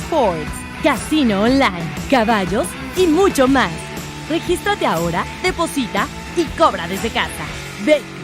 eSports, casino online, caballos y mucho más. Regístrate ahora, deposita y cobra desde casa. Betcris.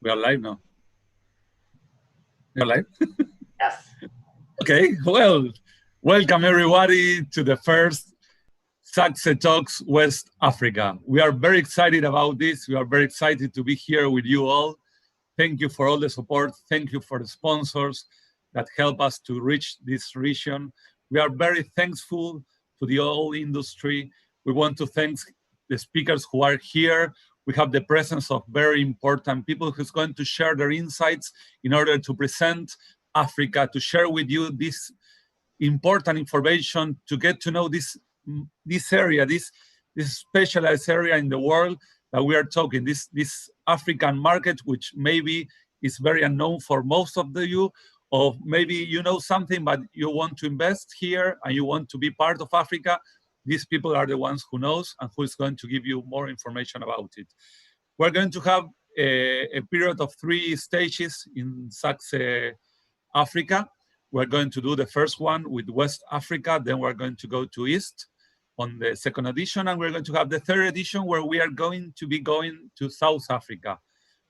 We are live now. We are live? Yes. Okay, well, welcome everybody to the first SAGSE Talks West Africa. We are very excited about this. We are very excited to be here with you all. Thank you for all the support. Thank you for the sponsors that help us to reach this region. We are very thankful to the whole industry. We want to thank the speakers who are here. We have the presence of very important people who's going to share their insights in order to present Africa, to share with you this important information, to get to know this area, this specialized area in the world that we are talking, this African market, which maybe is very unknown for most of you, or maybe you know something, but you want to invest here and you want to be part of Africa. These people are the ones who knows and who is going to give you more information about it. We're going to have a period of 3 stages in SAGSE Africa. We're going to do the first one with West Africa, then we're going to go to East on the second edition, and we're going to have the third edition where we are going to be going to South Africa.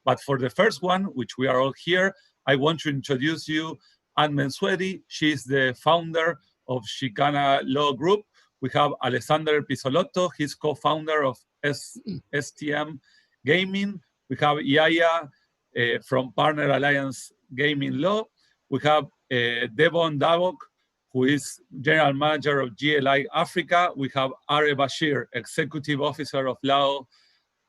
But for the first one, which we are all here, I want to introduce you Anne Menswedi. She is the founder of Chicana Law Group. We have Alexander Pisolotto, he's co-founder of STM Gaming. We have Yaya from Partner Alliance Gaming Law. We have Devon Davok, who is General Manager of GLI Africa. We have Are Bashir, Executive Officer of Lao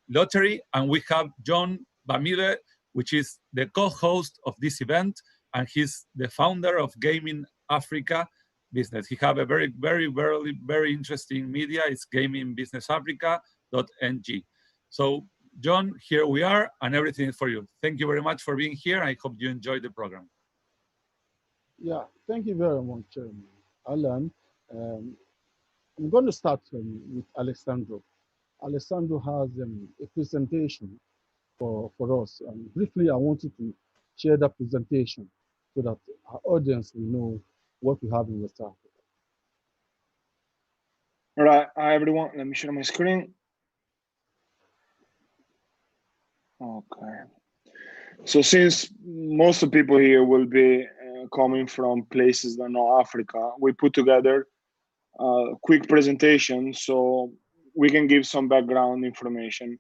Lottery. And we have John Bamile, which is the co-host of this event, and he's the founder of Gaming Africa business. He have a very interesting media. It's gamingbusinessafrica.ng. So, John, here we are, and everything is for you. Thank you very much for being here. I hope you enjoyed the program. Yeah, thank you very much, Alan. I'm going to start with Alessandro. Alessandro has a presentation for us. Briefly, I want you to share that presentation so that our audience will know what we have in West Africa. All right, hi everyone. Let me share my screen. Okay. So since most of the people here will be coming from places that are not Africa, we put together a quick presentation so we can give some background information.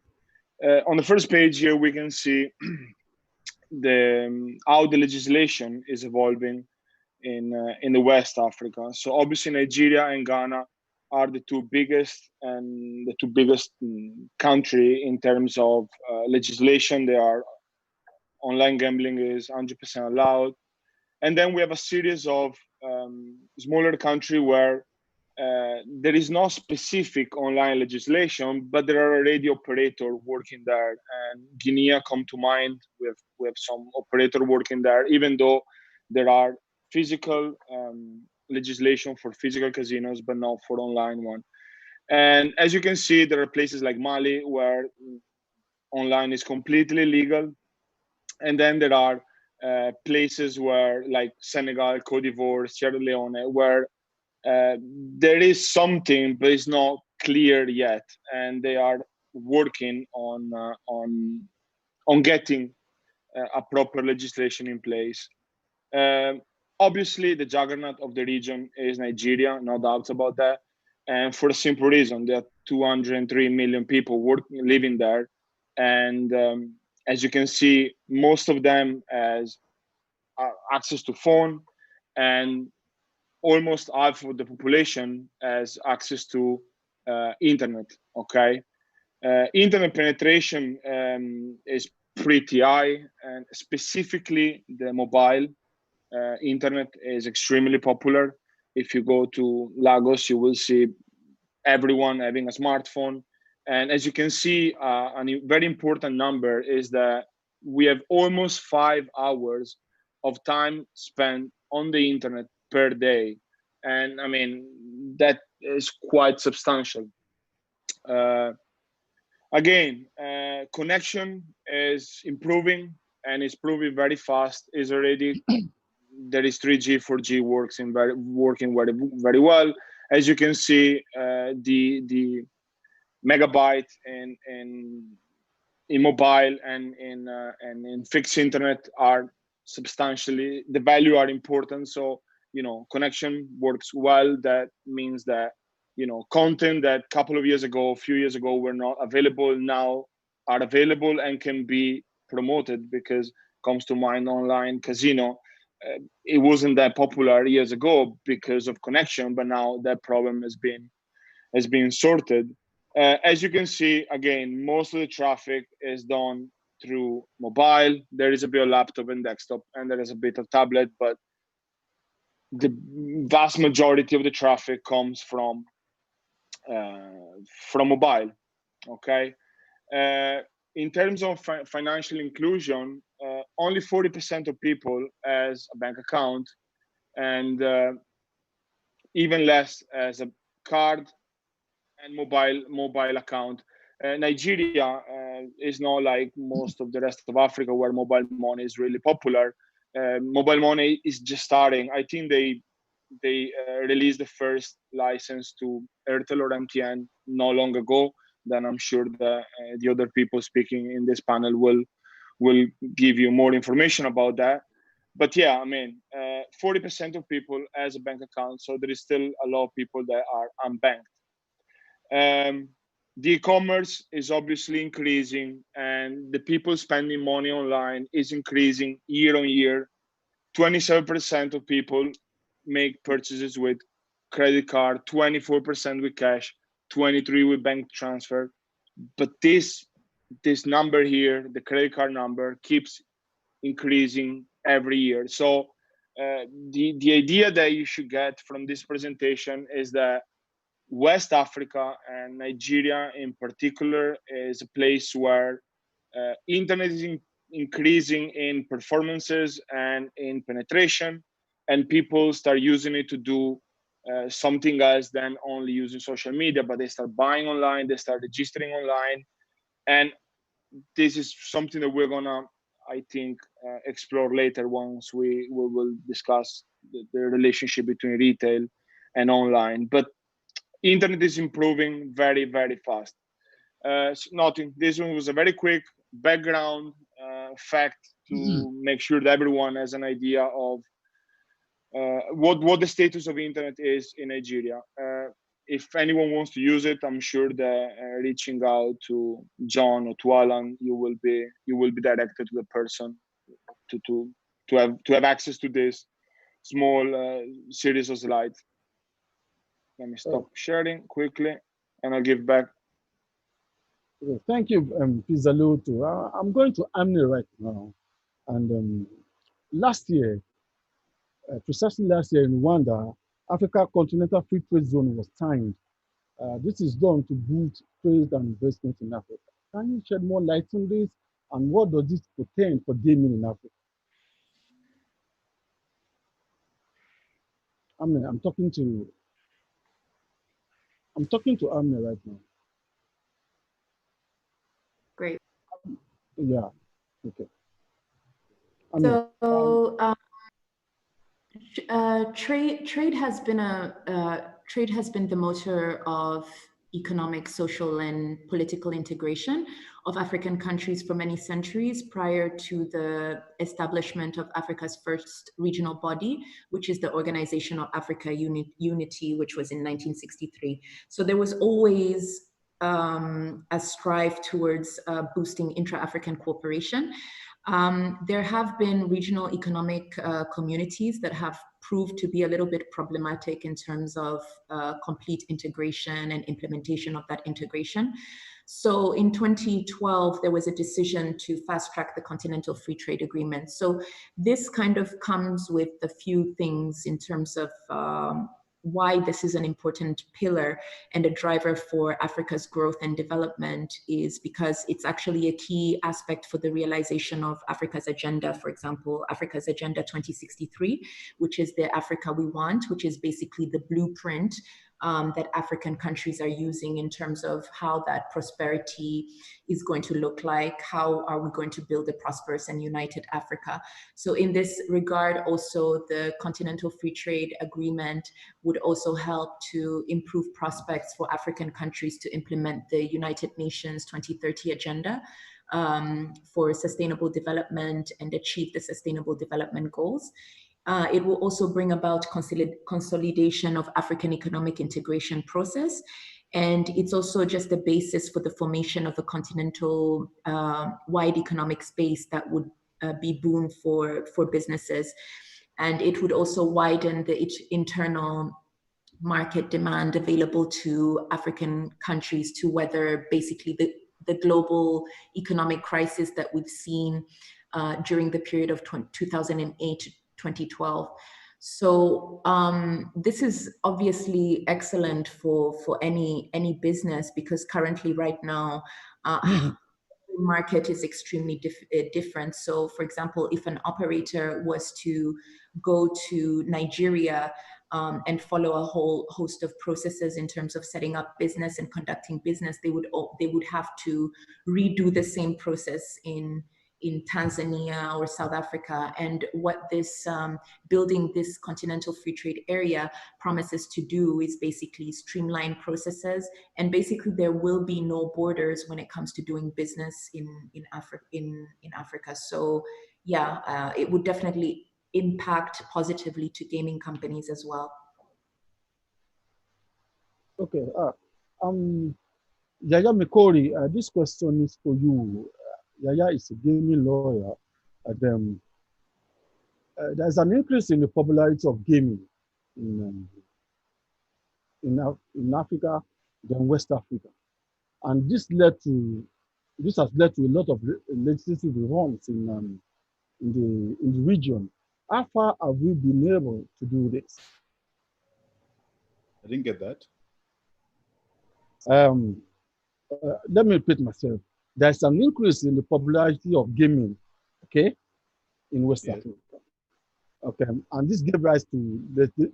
On the first page here, we can see how the legislation is evolving in the West Africa. So obviously Nigeria and Ghana are the two biggest country in terms of legislation. They are online gambling is 100% allowed, and then we have a series of smaller country where there is no specific online legislation, but there are already operator working there. And Guinea come to mind with some operator working there, even though there are physical legislation for physical casinos, but not for online one. And as you can see, there are places like Mali where online is completely legal, and then there are places where like Senegal, Cote d'Ivoire, Sierra Leone, where uh, there is something, but it's not clear yet, and they are working on getting a proper legislation in place. Um, Obviously, the juggernaut of the region is Nigeria, no doubts about that, and for a simple reason: there are 203 million people living there, and as you can see, most of them has access to phone, and almost half of the population has access to internet. Okay, internet penetration is pretty high, and specifically the mobile internet is extremely popular. If you go to Lagos, you will see everyone having a smartphone. And as you can see, a very important number is that we have almost 5 hours of time spent on the internet per day. And I mean, that is quite substantial. Uh, Again, connection is improving and it's proving very fast. Is already there is 3G, 4G working very well. As you can see, the megabyte in mobile and in fixed internet are substantially, the value are important. So connection works well. That means that content that a couple of years ago, a few years ago, were not available now are available and can be promoted, because comes to mind online casino. It wasn't that popular years ago because of connection, but now that problem has been sorted. As you can see, again, most of the traffic is done through mobile. There is a bit of laptop and desktop, and there is a bit of tablet, but the vast majority of the traffic comes from mobile. Okay. Uh, in terms of financial inclusion, only 40% of people has a bank account, and even less as a card and mobile account. Nigeria is not like most of the rest of Africa where mobile money is really popular. Mobile money is just starting. I think they released the first license to Airtel or MTN not long ago. Then I'm sure that the other people speaking in this panel will give you more information about that. But yeah, I mean, 40% of people has a bank account, so there is still a lot of people that are unbanked. The e-commerce is obviously increasing, and the people spending money online is increasing year on year. 27% of people make purchases with credit card, 24% with cash, 23 with bank transfer. But this number here, the credit card number, keeps increasing every year. So the idea that you should get from this presentation is that West Africa and Nigeria in particular is a place where internet is increasing in performances and in penetration, and people start using it to do something else than only using social media, but they start buying online, they start registering online. And this is something that we're gonna, I think, explore later once we will discuss the relationship between retail and online. But internet is improving very, very fast. Nothing. This one was a very quick background fact to make sure that everyone has an idea of what the status of internet is in Nigeria. If anyone wants to use it, I'm sure that reaching out to John or to Alan, you will be directed to the person to have access to this small series of slides. Let me stop sharing quickly, and I'll give back. Thank you, Pizzaluto. I'm going to Amni right now. And last year, precisely last year in Rwanda, Africa Continental Free Trade Zone was signed. This is done to boost trade and investment in Africa. Can you shed more light on this? And what does this portend for gaming in Africa? Amni, I'm talking to Amni right now. Great. Yeah. Okay. Amni, so trade has been the motor of economic, social, and political integration of African countries for many centuries prior to the establishment of Africa's first regional body, which is the Organization of Africa Unity, which was in 1963. So there was always a strive towards boosting intra-African cooperation. There have been regional economic communities that have proved to be a little bit problematic in terms of complete integration and implementation of that integration. So in 2012, there was a decision to fast track the Continental Free Trade Agreement. So this kind of comes with a few things in terms of why this is an important pillar and a driver for Africa's growth and development is because it's actually a key aspect for the realization of Africa's agenda. For example, Africa's Agenda 2063, which is the Africa we want, which is basically the blueprint that African countries are using in terms of how that prosperity is going to look like, how are we going to build a prosperous and united Africa. So in this regard, also the Continental Free Trade Agreement would also help to improve prospects for African countries to implement the United Nations 2030 agenda for sustainable development and achieve the sustainable development goals. It will also bring about consolidation of African economic integration process. And it's also just the basis for the formation of a continental wide economic space that would be boon for businesses. And it would also widen the internal market demand available to African countries to weather basically the global economic crisis that we've seen during the period of 2008 to 2012. So this is obviously excellent for any business because currently right now, the market is extremely different. So for example, if an operator was to go to Nigeria and follow a whole host of processes in terms of setting up business and conducting business, they would have to redo the same process in Tanzania or South Africa. And what this building this continental free trade area promises to do is basically streamline processes. And basically there will be no borders when it comes to doing business in Africa. So yeah, it would definitely impact positively to gaming companies as well. Okay. Yaya Mikori, this question is for you. Yaya is a gaming lawyer. There's an increase in the popularity of gaming in Africa than West Africa, and this has led to a lot of legislative reforms in the region. How far have we been able to do this? I didn't get that. Let me repeat myself. There's an increase in the popularity of gaming, okay, in West Africa. Okay, and this gave rise to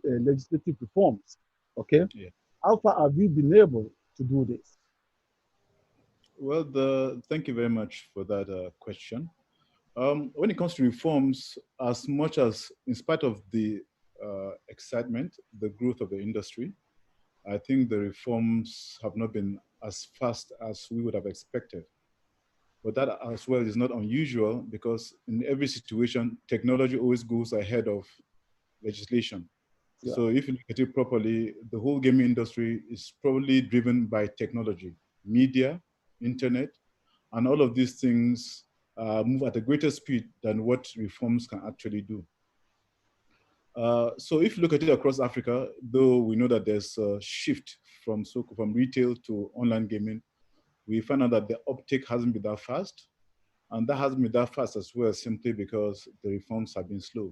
legislative reforms. Okay, Yeah. how far have we been able to do this? Well, thank you very much for that question. When it comes to reforms, as much as, in spite of the excitement, the growth of the industry, I think the reforms have not been as fast as we would have expected. But that as well is not unusual, because in every situation, technology always goes ahead of legislation. Yeah. So if you look at it properly, the whole gaming industry is probably driven by technology, media, internet, and all of these things move at a greater speed than what reforms can actually do. So if you look at it across Africa, though we know that there's a shift from retail to online gaming, we find out that the uptake hasn't been that fast. And that hasn't been that fast as well, simply because the reforms have been slow.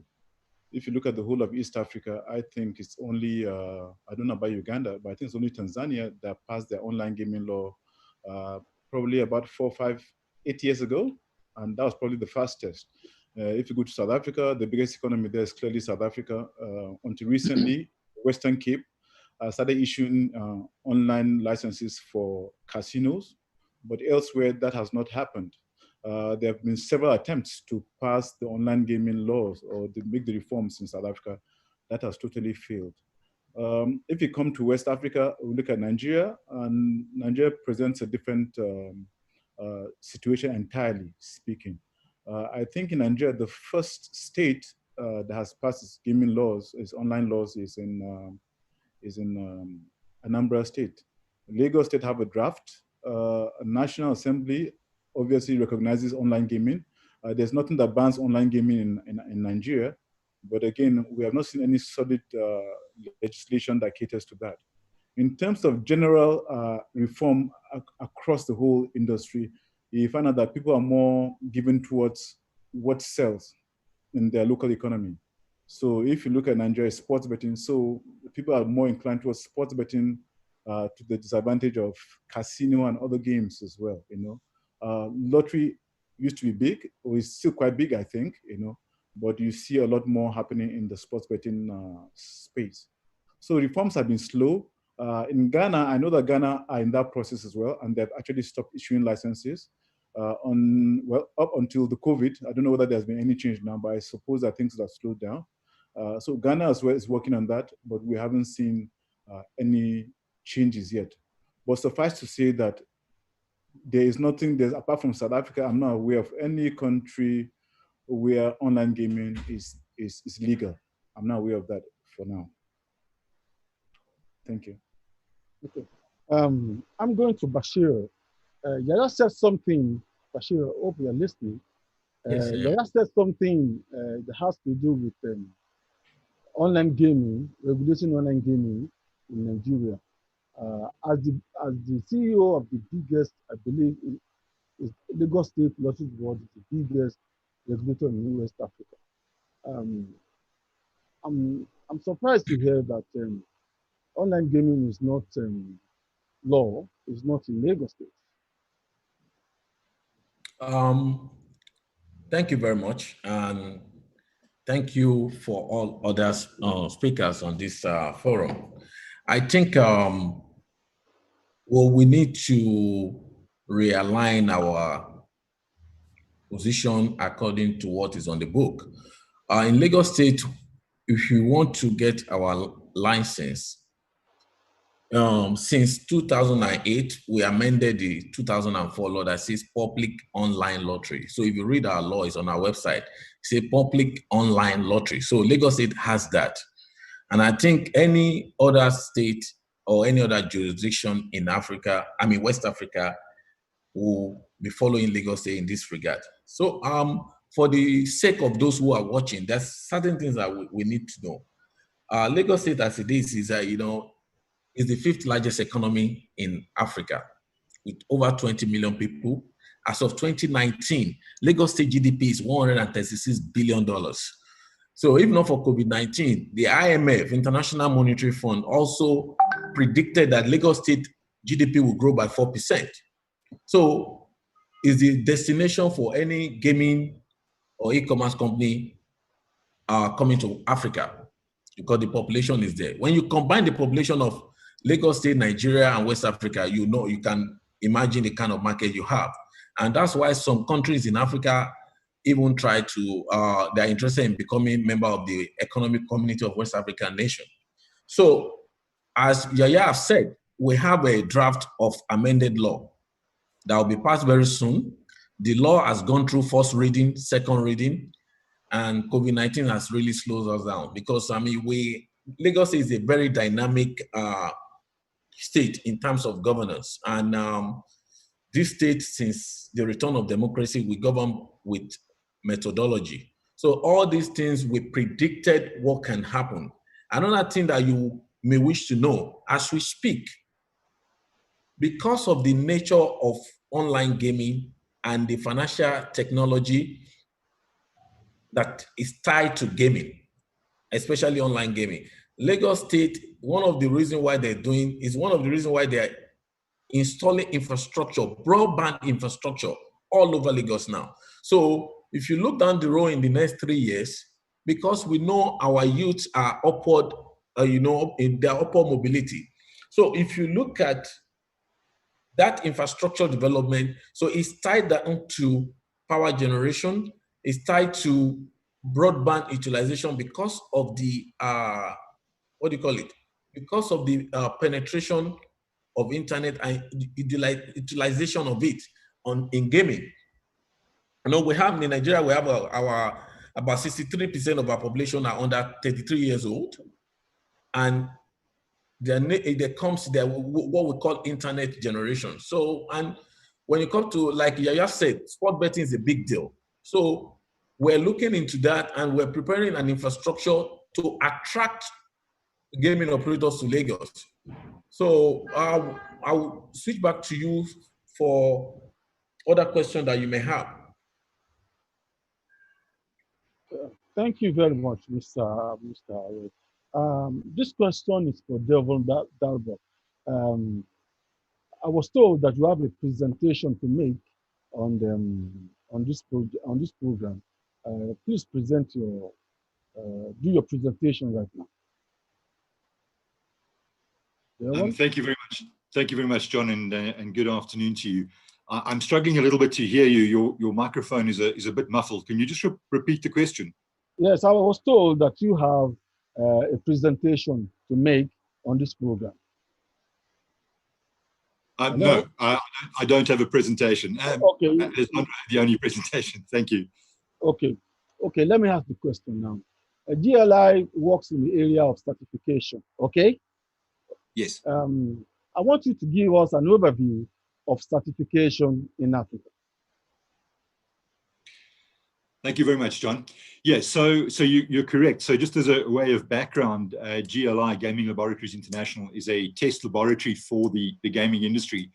If you look at the whole of East Africa, I think it's only, I don't know about Uganda, but I think it's only Tanzania that passed their online gaming law probably about 4, 5, 8 years ago. And that was probably the fastest. If you go to South Africa, the biggest economy there is clearly South Africa. Until recently, Western Cape started issuing online licenses for casinos, but elsewhere that has not happened. There have been several attempts to pass the online gaming laws or to make the reforms in South Africa. That has totally failed. If you come to West Africa, we look at Nigeria, and Nigeria presents a different situation entirely speaking. I think in Nigeria, the first state that has passed its gaming laws, its online laws, is in Anambra State. Lagos State have a draft. A National Assembly obviously recognizes online gaming. There's nothing that bans online gaming in Nigeria, but again, we have not seen any solid legislation that caters to that. In terms of general reform across the whole industry, you find out that people are more given towards what sells in their local economy. So if you look at Nigeria, sports betting, so people are more inclined towards sports betting to the disadvantage of casino and other games as well, you know. Lottery used to be big, or is still quite big, I think, you know, but you see a lot more happening in the sports betting space. So reforms have been slow. In Ghana, I know that Ghana are in that process as well, and they've actually stopped issuing licenses. Up until the COVID, I don't know whether there's been any change now, but I suppose that things have slowed down. So Ghana as well is working on that, but we haven't seen any changes yet. But suffice to say that there is nothing, apart from South Africa, I'm not aware of any country where online gaming is legal. I'm not aware of that for now. Thank you. Okay. I'm going to Bashir. Yaya said something, Bashir, I hope you're listening. Yes, Yaya said something that has to do with online gaming, regulating online gaming in Nigeria. As the CEO of the biggest, I believe, is Lagos State Lottery Board, is the biggest regulator in West Africa. I'm surprised to hear that online gaming is not law, is not in Lagos State. Thank you very much, and thank you for all other speakers on this forum. I think we need to realign our position according to what is on the book. In Lagos State, if you want to get our license, since 2008, we amended the 2004 law that says public online lottery. So if you read our law, it's on our website, it's a public online lottery. So Lagos State has that. And I think any other state or any other jurisdiction in Africa, West Africa, will be following Lagos State in this regard. So for the sake of those who are watching, there's certain things that we need to know. Lagos State as it is is the 5th largest economy in Africa with over 20 million people. As of 2019, Lagos State GDP is $136 billion. So if not for COVID-19, the IMF, International Monetary Fund, also predicted that Lagos State GDP will grow by 4%. So is the destination for any gaming or e-commerce company are coming to Africa because the population is there. When you combine the population of Lagos State, Nigeria, and West Africa, you can imagine the kind of market you have. And that's why some countries in Africa even try to, they're interested in becoming member of the economic community of West African nations. So, as Yaya have said, we have a draft of amended law that will be passed very soon. The law has gone through first reading, second reading, and COVID-19 has really slowed us down because, I mean, Lagos is a very dynamic state in terms of governance. And this state, since the return of democracy, we govern with methodology. So all these things, we predicted what can happen. Another thing that you may wish to know, as we speak, because of the nature of online gaming and the financial technology that is tied to gaming, especially online gaming, Lagos State, one of the reasons why they're installing infrastructure, broadband infrastructure all over Lagos now. So if you look down the road in the next 3 years, because we know our youths are upward, in their upward mobility. So if you look at that infrastructure development, so it's tied down to power generation, it's tied to broadband utilization because of the, because of the penetration of internet and utilization of it in gaming. We have in Nigeria, we have about 63% of our population are under 33 years old. And there comes what we call internet generation. So, and when you come to, like Yaya said, sport betting is a big deal. So we're looking into that and we're preparing an infrastructure to attract gaming operators to Lagos. So I'll switch back to you for other questions that you may have. Thank you very much, Mr. This question is for Devon Dalbert. I was told that you have a presentation to make on this program. Please present do your presentation right now. Thank you very much. Thank you very much, John, and good afternoon to you. I'm struggling a little bit to hear you. Your microphone is a bit muffled. Can you just repeat the question? Yes, I was told that you have a presentation to make on this program. No, I don't have a presentation. Okay. It's not the only presentation. Thank you. Okay. Okay, let me ask the question now. GLI works in the area of certification, okay? Yes. I want you to give us an overview of certification in Africa. Thank you very much, John. Yes, so you're correct. So just as a way of background, GLI, Gaming Laboratories International, is a test laboratory for the gaming industry.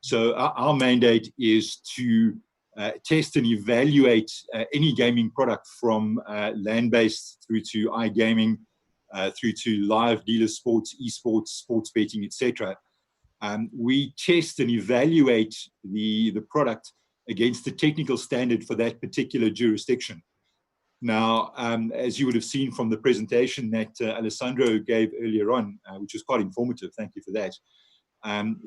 So our mandate is to test and evaluate any gaming product from land-based through to iGaming, through to live dealer sports, esports, sports betting, etc. We test and evaluate the product against the technical standard for that particular jurisdiction. Now, as you would have seen from the presentation that Alessandro gave earlier on, which was quite informative, thank you for that,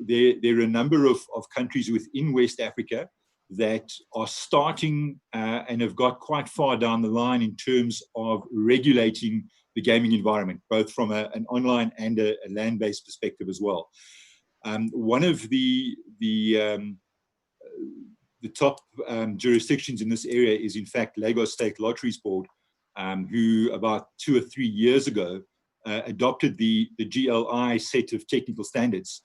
there are a number of countries within West Africa that are starting and have got quite far down the line in terms of regulating the gaming environment, both from an online and a land-based perspective as well. One of the top jurisdictions in this area is, in fact, Lagos State Lotteries Board, who about 2 or 3 years ago adopted the GLI set of technical standards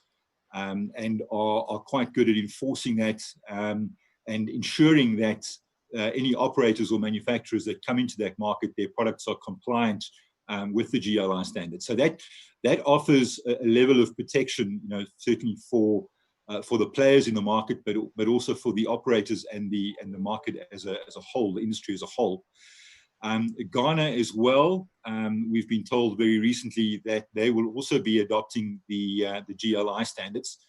and are quite good at enforcing that and ensuring that any operators or manufacturers that come into that market, their products are compliant with the GLI standards. So that offers a level of protection, certainly for the players in the market, but also for the operators and the market as a whole, the industry as a whole. Ghana as well, we've been told very recently that they will also be adopting the GLI standards.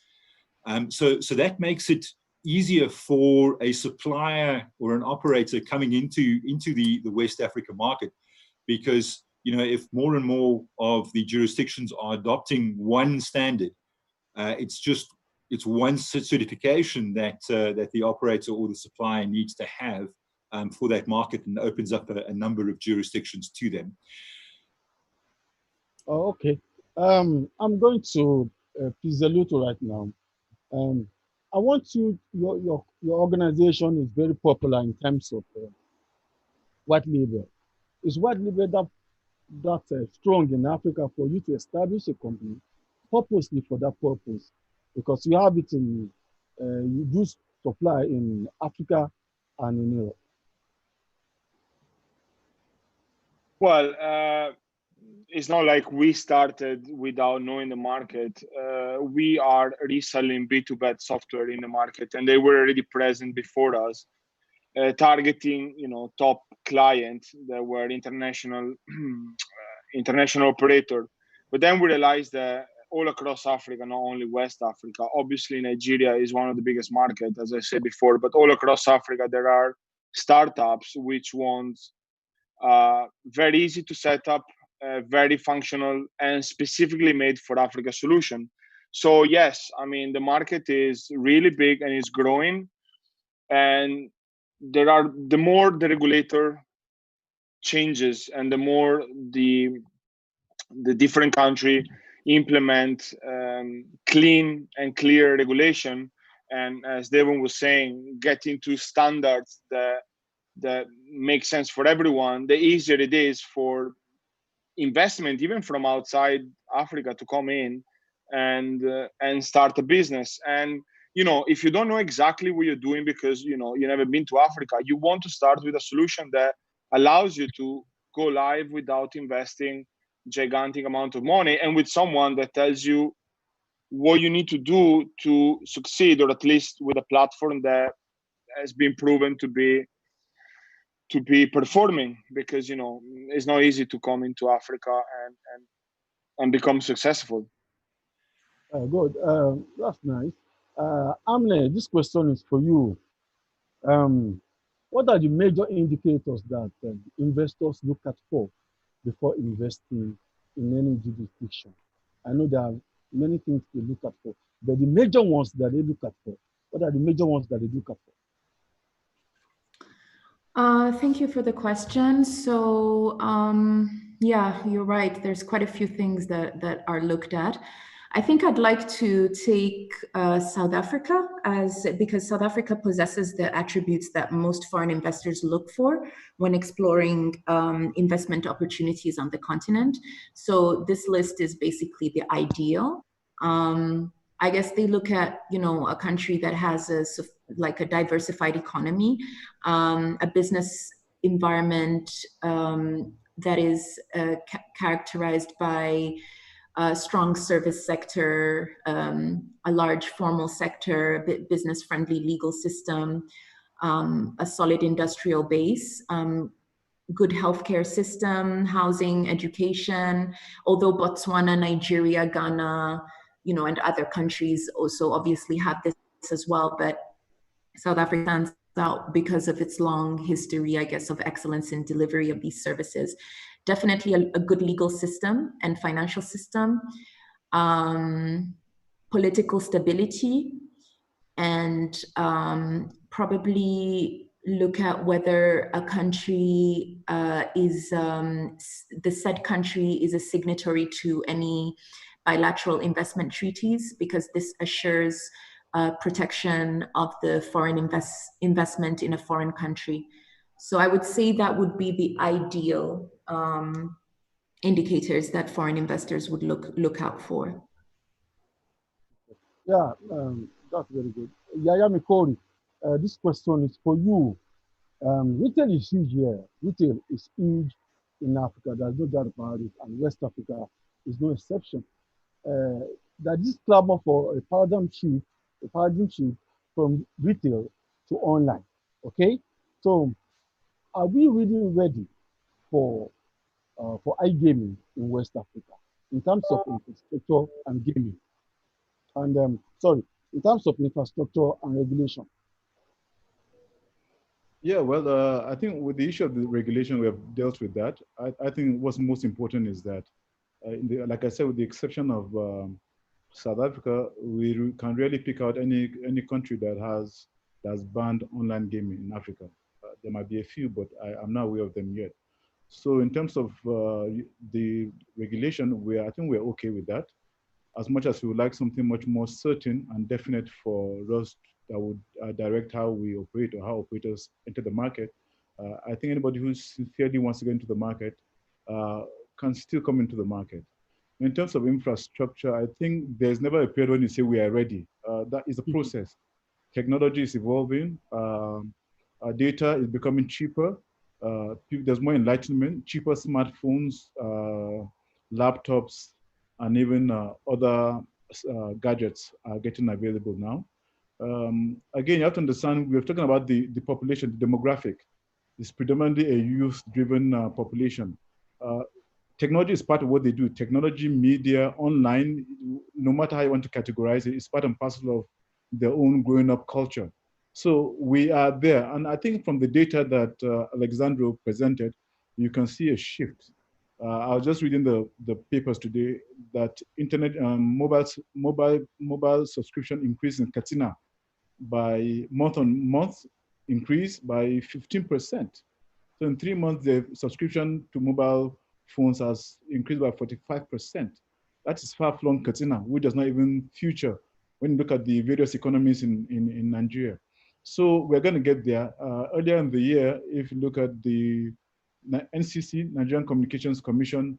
So that makes it easier for a supplier or an operator coming into the West Africa market because if more and more of the jurisdictions are adopting one standard, it's one certification that the operator or the supplier needs to have for that market, and opens up a number of jurisdictions to them. Oh, okay. I'm going to Pizzaluto right now. I want your organization is very popular in terms of white labor. Is white labor that strong in Africa for you to establish a company purposely for that purpose? Because you have it in, you do supply in Africa and in Europe. Well, it's not like we started without knowing the market. We are reselling B2B software in the market, and they were already present before us, targeting top clients that were international international operator. But then we realized that all across Africa, not only West Africa, obviously Nigeria is one of the biggest markets, as I said before, but all across Africa there are startups which want very easy to set up, very functional, and specifically made for Africa solution. So yes, I mean, the market is really big and it's growing. And the more the regulator changes and the more the different country implement clean and clear regulation, and as Devon was saying, get into standards that make sense for everyone, the easier it is for investment, even from outside Africa, to come in and start a business. And if you don't know exactly what you're doing because you've never been to Africa, you want to start with a solution that allows you to go live without investing gigantic amount of money, and with someone that tells you what you need to do to succeed, or at least with a platform that has been proven to be performing, because it's not easy to come into Africa and become successful. Good. That's nice. Amne, this question is for you. What are the major indicators that investors look at for before investing in any jurisdiction? I know there are many things they look at for, but the major ones that they look at for, what are the major ones that they look at for? Thank you for the question. So yeah, you're right. There's quite a few things that are looked at. I think I'd like to take South Africa because South Africa possesses the attributes that most foreign investors look for when exploring investment opportunities on the continent. So this list is basically the ideal. I guess they look at a country that has a diversified economy, a business environment that is characterized by a strong service sector, a large formal sector, business-friendly legal system, a solid industrial base, good healthcare system, housing, education. Although Botswana, Nigeria, Ghana, and other countries also obviously have this as well, but South Africa stands out because of its long history, I guess, of excellence in delivery of these services. Definitely a good legal system and financial system, political stability, and probably look at whether a country the said country is a signatory to any bilateral investment treaties, because this assures protection of the foreign investment in a foreign country. So I would say that would be the ideal indicators that foreign investors would look out for. Yeah, that's very good. Yaya Mikori, this question is for you. Retail is huge here. Retail is huge in Africa. There's no doubt about it. And West Africa is no exception. That this clamor for a paradigm shift from retail to online. Okay, so are we really ready for iGaming in West Africa in terms of infrastructure and gaming? And in terms of infrastructure and regulation. Yeah, well, I think with the issue of the regulation, we have dealt with that. I think what's most important is that, like I said, with the exception of South Africa, we can really pick out any country that's banned online gaming in Africa. There might be a few, but I'm not aware of them yet. So in terms of the regulation, I think we're okay with that. As much as we would like something much more certain and definite for us that would direct how we operate or how operators enter the market, I think anybody who sincerely wants to get into the market can still come into the market. In terms of infrastructure, I think there's never a period when you say we are ready. That is a process. Technology is evolving. Data is becoming cheaper. There's more enlightenment, cheaper smartphones, laptops, and even other gadgets are getting available now. Again, you have to understand, we're talking about the population, the demographic. It's predominantly a youth-driven population. Technology is part of what they do. Technology, media, online, no matter how you want to categorize it, it's part and parcel of their own growing up culture. So we are there. And I think from the data that Alexandro presented, you can see a shift. I was just reading the papers today that internet mobile subscription increased in Katsina by month on month, increased by 15%. So in 3 months, the subscription to mobile phones has increased by 45%. That is far-flung Katsina, which does not even feature when you look at the various economies in Nigeria. So we're going to get there. Earlier in the year, if you look at the NCC, Nigerian Communications Commission,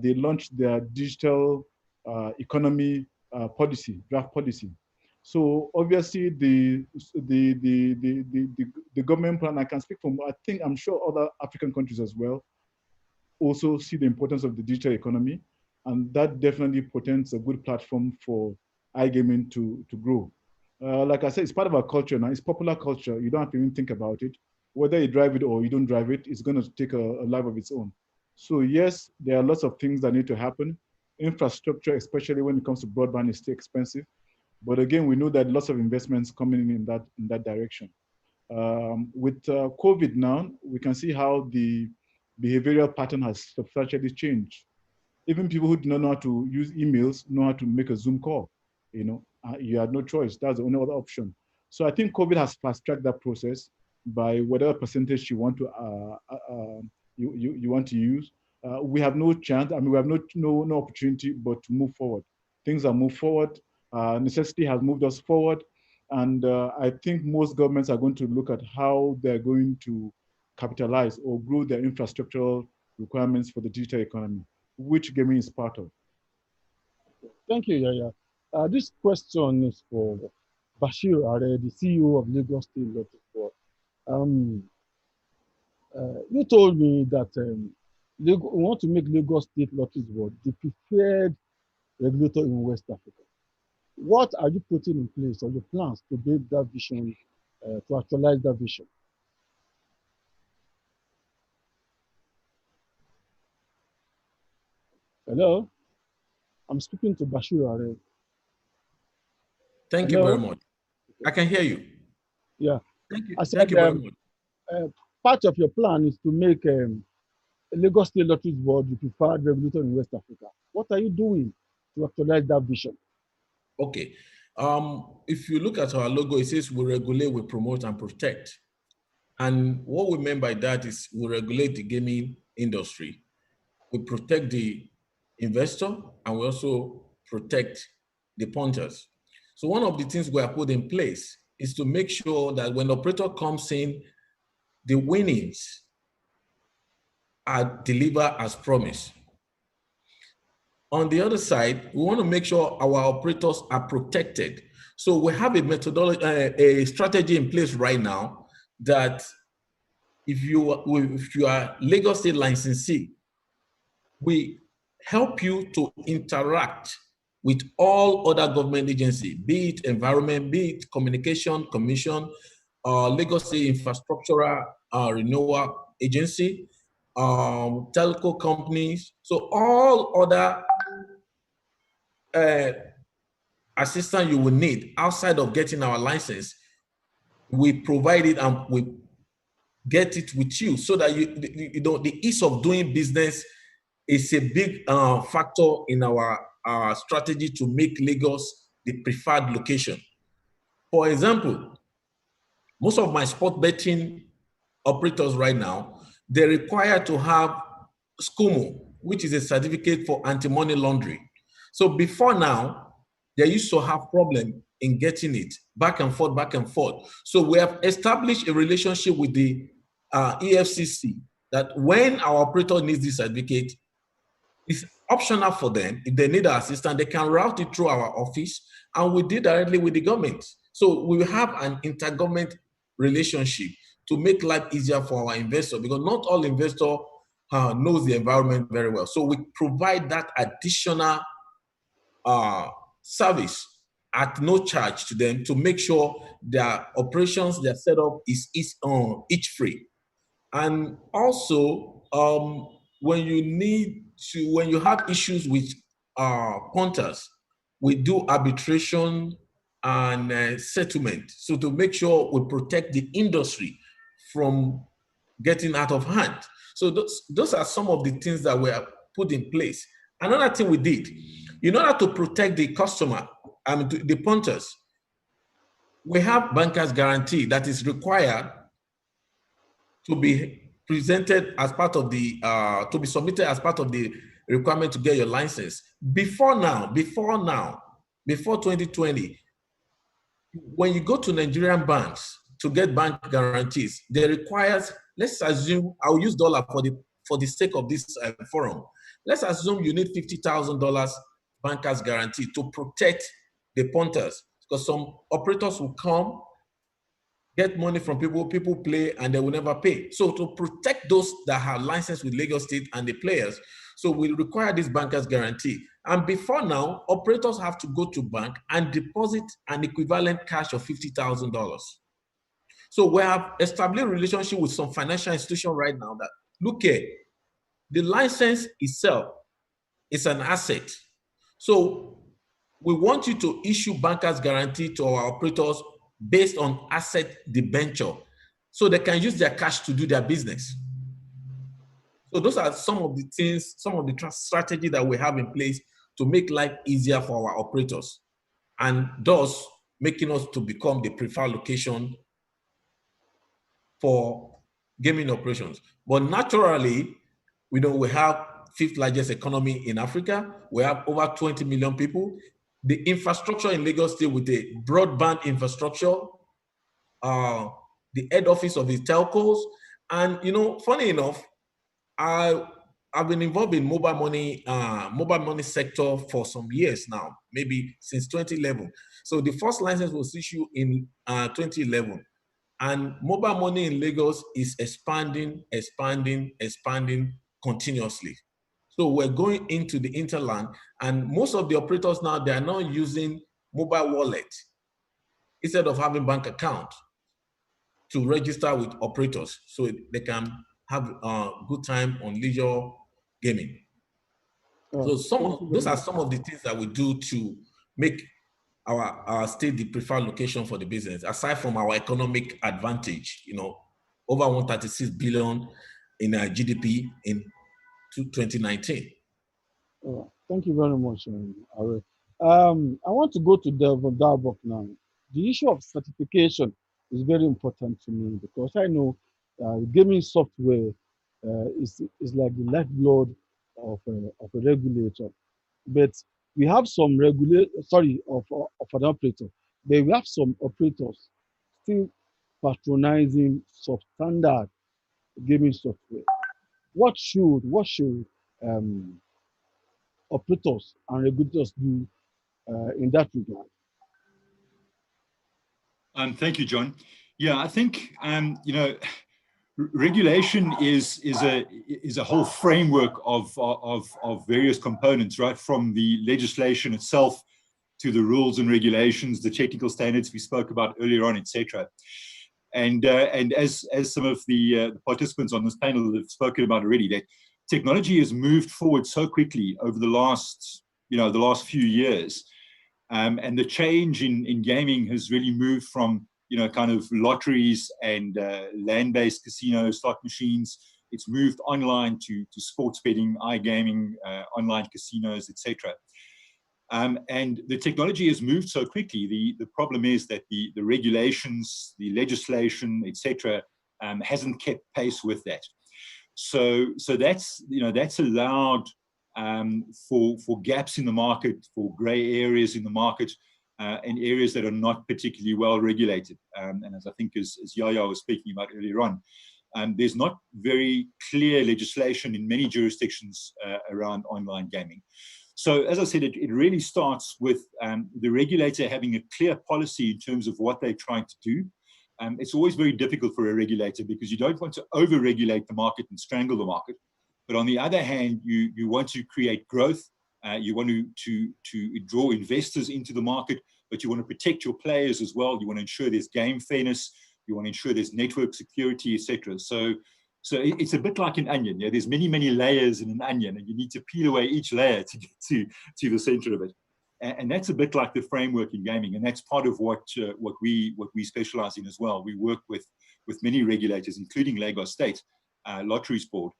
they launched their digital economy policy, draft policy. So obviously the government plan, I can speak from, I'm sure other African countries as well also see the importance of the digital economy. And that definitely portends a good platform for iGaming to grow. Like I said, it's part of our culture now. It's popular culture. You don't have to even think about it. Whether you drive it or you don't drive it, it's going to take a life of its own. So yes, there are lots of things that need to happen. Infrastructure, especially when it comes to broadband, is still expensive. But again, we know that lots of investments coming in that direction. With COVID now, we can see how the behavioral pattern has substantially changed. Even people who do not know how to use emails know how to make a Zoom call. You had no choice. That's the only other option. So I think COVID has fast-tracked that process by whatever percentage you want to you want to use. We have no chance. I mean, we have no opportunity but to move forward. Things are moved forward. Necessity has moved us forward. And I think most governments are going to look at how they're going to capitalize or grow their infrastructural requirements for the digital economy, which gaming is part of. Thank you, Yaya. This question is for Bashir Are, the CEO of Lagos State Lottery Board. You told me that we want to make Lagos State Lottery Board the preferred regulator in West Africa. What are you putting in place or your plans to build that vision, to actualize that vision? Hello? I'm speaking to Bashir Are. Thank you very much. I can hear you. Yeah. Thank you. I said, Thank you very much. Part of your plan is to make Lagos State Lottery Board the preferred regulator in West Africa. What are you doing to actualize that vision? Okay. If you look at our logo, it says we regulate, we promote, and protect. And what we mean by that is we regulate the gaming industry, we protect the investor, and we also protect the punters. So one of the things we have put in place is to make sure that when the operator comes in, the winnings are delivered as promised. On the other side, we want to make sure our operators are protected. So we have a methodology, a strategy in place right now that if you are Lagos State licensee, we help you to interact with all other government agencies, be it environment, be it communication commission, Lagos State infrastructural renewal agency, telco companies. So all other assistance you will need outside of getting our license, we provide it and we get it with you, so that you know the ease of doing business is a big factor in our strategy to make Lagos the preferred location. For example, most of my sport betting operators right now, they require to have SCUMO, which is a certificate for anti-money laundering. So before now, they used to have problem in getting it back and forth, back and forth. So we have established a relationship with the EFCC that when our operator needs this certificate, it's optional for them. If they need our assistance, they can route it through our office, and we deal directly with the government. So we have an intergovernment relationship to make life easier for our investor, because not all investors knows the environment very well. So we provide that additional service at no charge to them to make sure their operations, their setup is each free. And also, when you have issues with punters, we do arbitration and settlement. So to make sure we protect the industry from getting out of hand. So those are some of the things that were put in place. Another thing we did, in order to protect the customer, the punters, we have bankers guarantee that is required to be presented as part of the, to be submitted as part of the requirement to get your license. Before 2020, when you go to Nigerian banks to get bank guarantees, they require, let's assume, I'll use dollar for the sake of this forum. Let's assume you need $50,000 bankers guarantee to protect the punters, because some operators will come, get money from people play, and they will never pay. So to protect those that have license with Lagos State and the players, so we require this bankers guarantee. And before now, operators have to go to bank and deposit an equivalent cash of $50,000. So we have established a relationship with some financial institution right now that, look here, the license itself is an asset. So we want you to issue bankers guarantee to our operators based on asset debenture, so they can use their cash to do their business. So those are some of the things, some of the strategy that we have in place to make life easier for our operators, and thus making us to become the preferred location for gaming operations. But naturally, we have fifth largest economy in Africa. We have over 20 million people. The infrastructure in Lagos State with the broadband infrastructure, the head office of the telcos, and funny enough, I've been involved in mobile money sector for some years now, maybe since 2011. So the first license was issued in 2011, and mobile money in Lagos is expanding continuously. So we're going into the interland, and most of the operators now, they are now using mobile wallet instead of having bank account to register with operators, so they can have a good time on leisure gaming. So those are some of the things that we do to make our state the preferred location for the business, aside from our economic advantage, over 136 billion in our GDP in 2019. Thank you very much, Are. I want to go to Darbock now. The issue of certification is very important to me, because I know gaming software is like the lifeblood of a regulator. But we have some of an operator, but we have some operators still patronizing substandard gaming software. What should operators and regulators do in that regard? Thank you, John. Yeah, I think regulation is a whole framework of various components, right? From the legislation itself to the rules and regulations, the technical standards we spoke about earlier on, etc. And as some of the participants on this panel have spoken about already, that technology has moved forward so quickly over the last few years, and the change in gaming has really moved from kind of lotteries and land-based casinos, slot machines. It's moved online to sports betting, iGaming, online casinos, etc. And the technology has moved so quickly. The problem is that the regulations, the legislation, etc., hasn't kept pace with that. So that's allowed for gaps in the market, for grey areas in the market, and areas that are not particularly well regulated. And as I think as Yaya was speaking about earlier on, there's not very clear legislation in many jurisdictions around online gaming. So as I said, it really starts with the regulator having a clear policy in terms of what they're trying to do. It's always very difficult for a regulator because you don't want to over-regulate the market and strangle the market. But on the other hand, you want to create growth. You want to draw investors into the market, but you want to protect your players as well. You want to ensure there's game fairness. You want to ensure there's network security, etc. So it's a bit like an onion. Yeah, there's many, many layers in an onion, and you need to peel away each layer to get to the center of it. And that's a bit like the framework in gaming, and that's part of what we specialize in as well. We work with many regulators, including Lagos State Lotteries Board,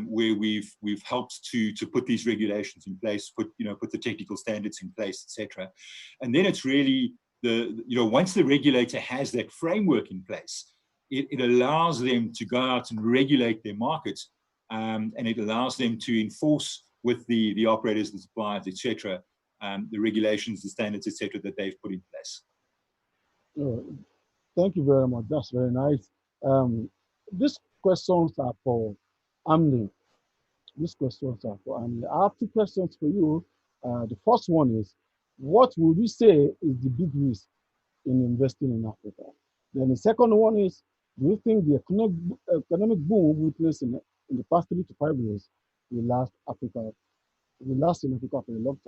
where we've helped to put these regulations in place, put the technical standards in place, etc. And then it's really once the regulator has that framework in place, it allows them to go out and regulate their markets, and it allows them to enforce with the operators, the suppliers, etc., the regulations, the standards, etc., that they've put in place. Thank you very much. That's very nice. These questions are for Amni. I have two questions for you. The first one is, what would you say is the big risk in investing in Africa? Then the second one is, do you think the economic boom we witnessed in the past 3 to 5 years will last in Africa for a long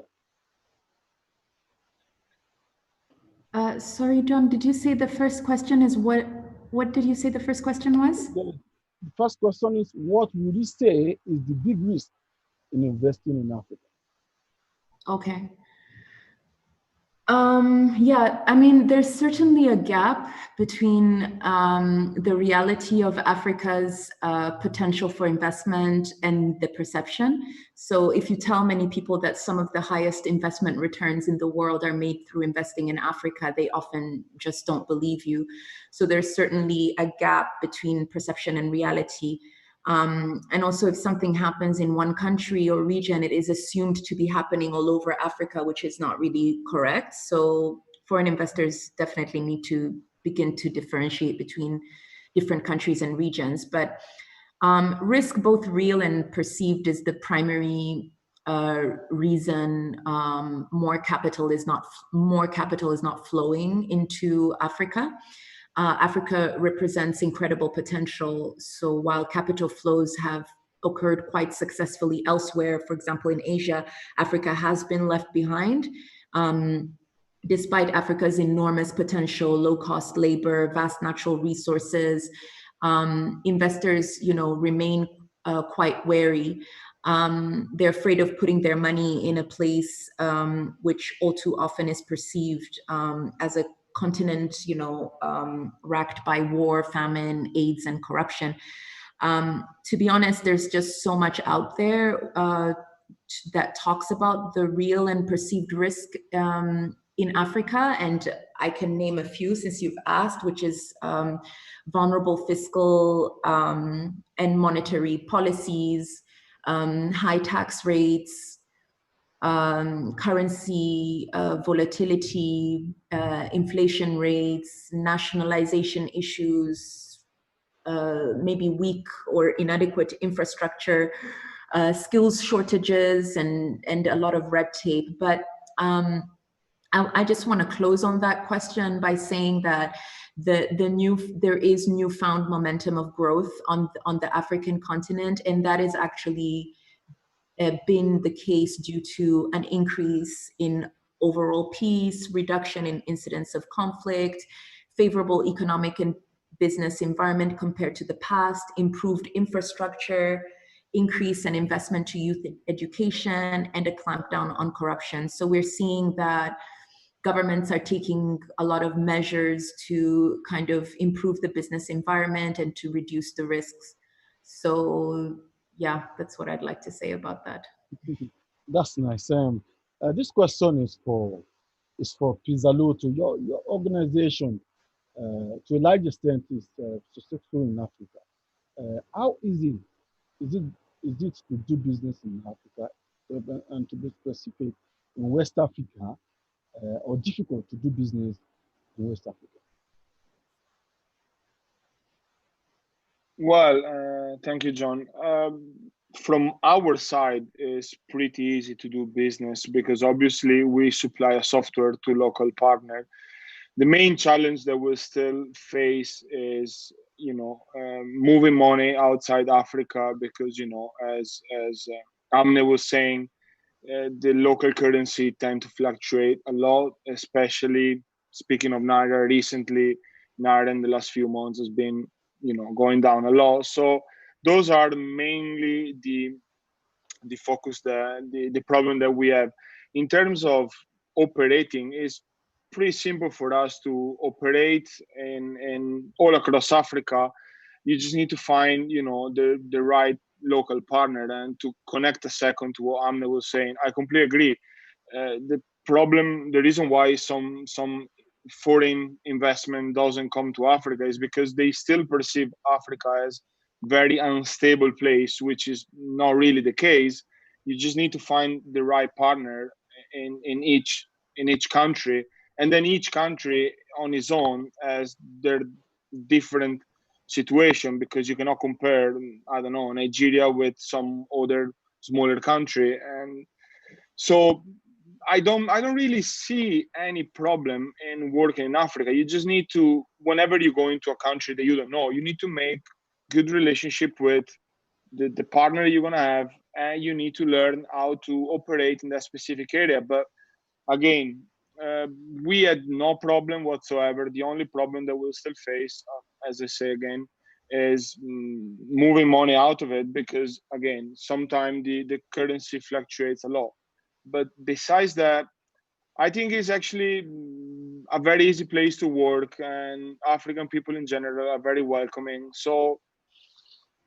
time? Sorry, John, did you say the first question is what did you say the first question was? The first question is, what would you say is the big risk in investing in Africa? Okay. Yeah, I mean, there's certainly a gap between the reality of Africa's potential for investment and the perception. So if you tell many people that some of the highest investment returns in the world are made through investing in Africa, they often just don't believe you. So there's certainly a gap between perception and reality. And also, if something happens in one country or region, it is assumed to be happening all over Africa, which is not really correct. So foreign investors definitely need to begin to differentiate between different countries and regions. But risk, both real and perceived, is the primary reason more capital is not flowing into Africa. Africa represents incredible potential. So while capital flows have occurred quite successfully elsewhere, for example, in Asia, Africa has been left behind. Despite Africa's enormous potential, low-cost labor, vast natural resources, investors, remain quite wary. They're afraid of putting their money in a place which all too often is perceived as a continent, racked by war, famine, AIDS, and corruption. To be honest, there's just so much out there that talks about the real and perceived risk in Africa, and I can name a few since you've asked, which is vulnerable fiscal and monetary policies, high tax rates, currency volatility, inflation rates, nationalization issues, maybe weak or inadequate infrastructure, skills shortages, and a lot of red tape. But I just want to close on that question by saying that there is newfound momentum of growth on the African continent, and that is actually been the case due to an increase in overall peace, reduction in incidents of conflict, favorable economic and business environment compared to the past, improved infrastructure, increase in investment to youth education, and a clampdown on corruption. So we're seeing that governments are taking a lot of measures to kind of improve the business environment and to reduce the risks. So yeah, that's what I'd like to say about that. That's nice. This question is for Pizzaluto. Your organization, to a large extent, is successful in Africa. How easy is it to do business in Africa, and to be specific, in West Africa, or difficult to do business in West Africa? Well, thank you, John. From our side, it's pretty easy to do business because obviously we supply a software to local partner. The main challenge that we still face is, moving money outside Africa because, as Amne was saying, the local currency tend to fluctuate a lot, especially speaking of Naira recently. Naira in the last few months has been, going down a lot. So those are mainly the focus, the problem that we have. In terms of operating, is pretty simple for us to operate in all across Africa. You just need to find, the right local partner. And to connect a second to what Amne was saying, I completely agree. The reason why some foreign investment doesn't come to Africa is because they still perceive Africa as very unstable place, which is not really the case. You just need to find the right partner in each country, and then each country on its own has their different situation, because you cannot compare, I don't know, Nigeria with some other smaller country. And so I don't really see any problem in working in Africa. You just need to, whenever you go into a country that you don't know, you need to make good relationship with the partner you're gonna have, and you need to learn how to operate in that specific area. But again, we had no problem whatsoever. The only problem that we'll still face, as I say again, is moving money out of it, because again, sometimes the currency fluctuates a lot. But besides that, I think it's actually a very easy place to work, and African people in general are very welcoming. So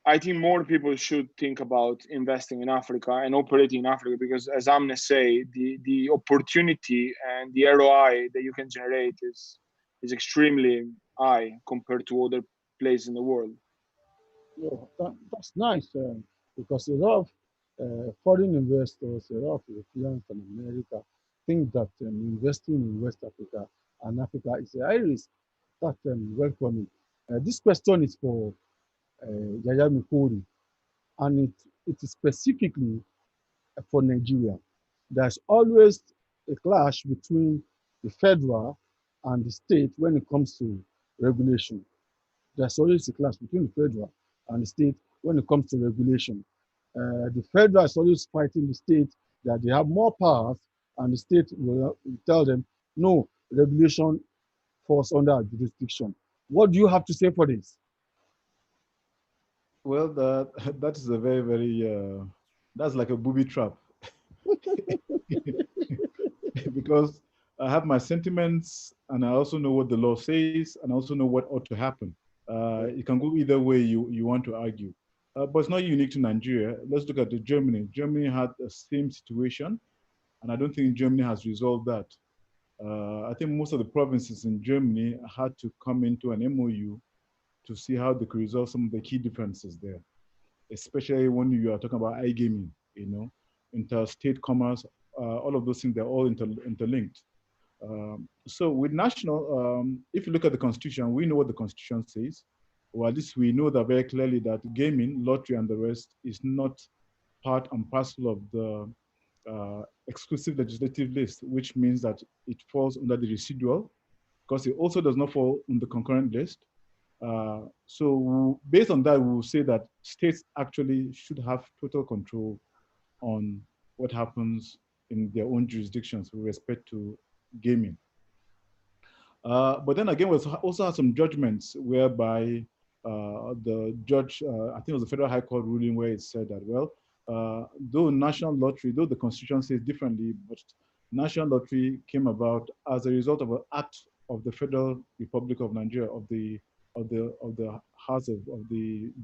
I think more people should think about investing in Africa and operating in Africa, because as Amne say, the opportunity and the ROI that you can generate is extremely high compared to other places in the world. Yeah, that's nice, because a lot of foreign investors, a lot of Europeans and America think that investing in West Africa and Africa is a high risk. That's welcoming. This question is for Yaya Mikori, and it is specifically for Nigeria. There's always a clash between the federal and the state when it comes to regulation. There's always a clash between the federal and the state when it comes to regulation. The federal is always fighting the state that they have more powers, and the state will tell them, no, regulation falls under our jurisdiction. What do you have to say for this? Well, that is a very, very, that's like a booby trap. Because I have my sentiments, and I also know what the law says, and I also know what ought to happen. It can go either way you want to argue. But it's not unique to Nigeria. Let's look at Germany. Germany had the same situation, and I don't think Germany has resolved that. I think most of the provinces in Germany had to come into an MOU to see how they could resolve some of the key differences there, especially when you are talking about iGaming, interstate commerce, all of those things, they're all interlinked. So with national, if you look at the constitution, we know what the constitution says, or at least we know that very clearly that gaming, lottery, and the rest is not part and parcel of the exclusive legislative list, which means that it falls under the residual, because it also does not fall on the concurrent list. So based on that, we will say that states actually should have total control on what happens in their own jurisdictions with respect to gaming. But then again, we also have some judgments whereby the judge, I think it was the Federal High Court ruling, where it said that, well, though national lottery, though the constitution says differently, but National Lottery came about as a result of an act of the Federal Republic of Nigeria, of the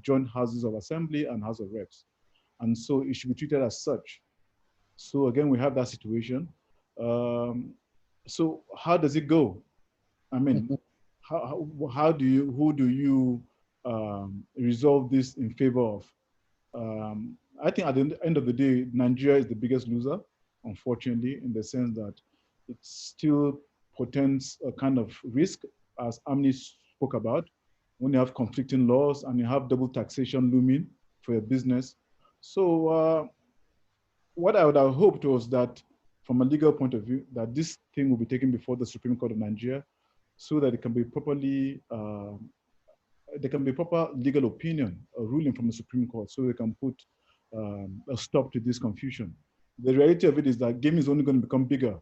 joint houses of assembly and House of Reps. And so it should be treated as such. So again, we have that situation. So how does it go? I mean, who do you resolve this in favor of? I think at the end of the day, Nigeria is the biggest loser, unfortunately, in the sense that it still portends a kind of risk, as Amni spoke about, when you have conflicting laws and you have double taxation looming for your business. So what I would have hoped was that from a legal point of view, that this thing will be taken before the Supreme Court of Nigeria so that it can be properly, there can be proper legal opinion, a ruling from the Supreme Court so they can put a stop to this confusion. The reality of it is that gaming is only going to become bigger.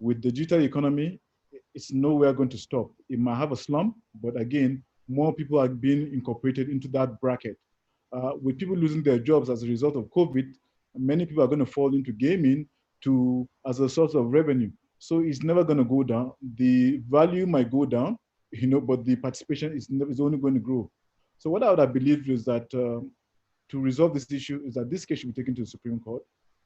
With the digital economy, it's nowhere going to stop. It might have a slump, but again, more people are being incorporated into that bracket. With people losing their jobs as a result of COVID, many people are going to fall into gaming as a source of revenue. So it's never going to go down. The value might go down, but the participation is only going to grow. So what I would have believed is that to resolve this issue is that this case should be taken to the Supreme Court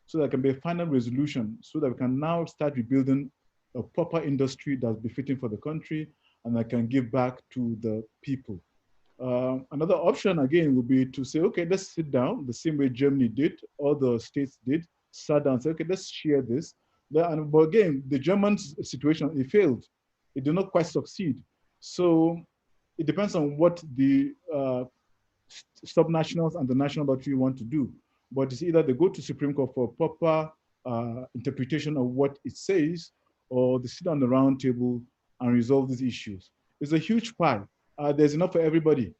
so that there can be a final resolution so that we can now start rebuilding a proper industry that's befitting for the country and that can give back to the people. Another option, again, would be to say, okay, let's sit down the same way Germany did, all the states did, sat down and said, okay, let's share this. But again, the German situation, it failed. It did not quite succeed. So it depends on what the subnationals and the national lottery want to do. But it's either they go to Supreme Court for proper interpretation of what it says, or they sit on the round table and resolve these issues. It's a huge pie. There's enough for everybody.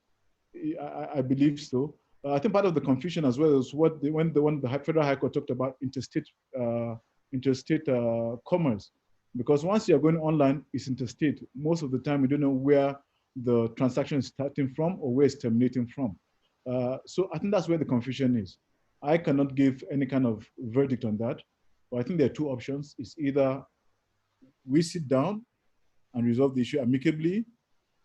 I believe so. I think part of the confusion as well is when the Federal High Court talked about interstate commerce, because once you're going online, it's interstate. Most of the time, you don't know where the transaction is starting from or where it's terminating from. So I think that's where the confusion is. I cannot give any kind of verdict on that, but I think there are two options. It's either we sit down and resolve the issue amicably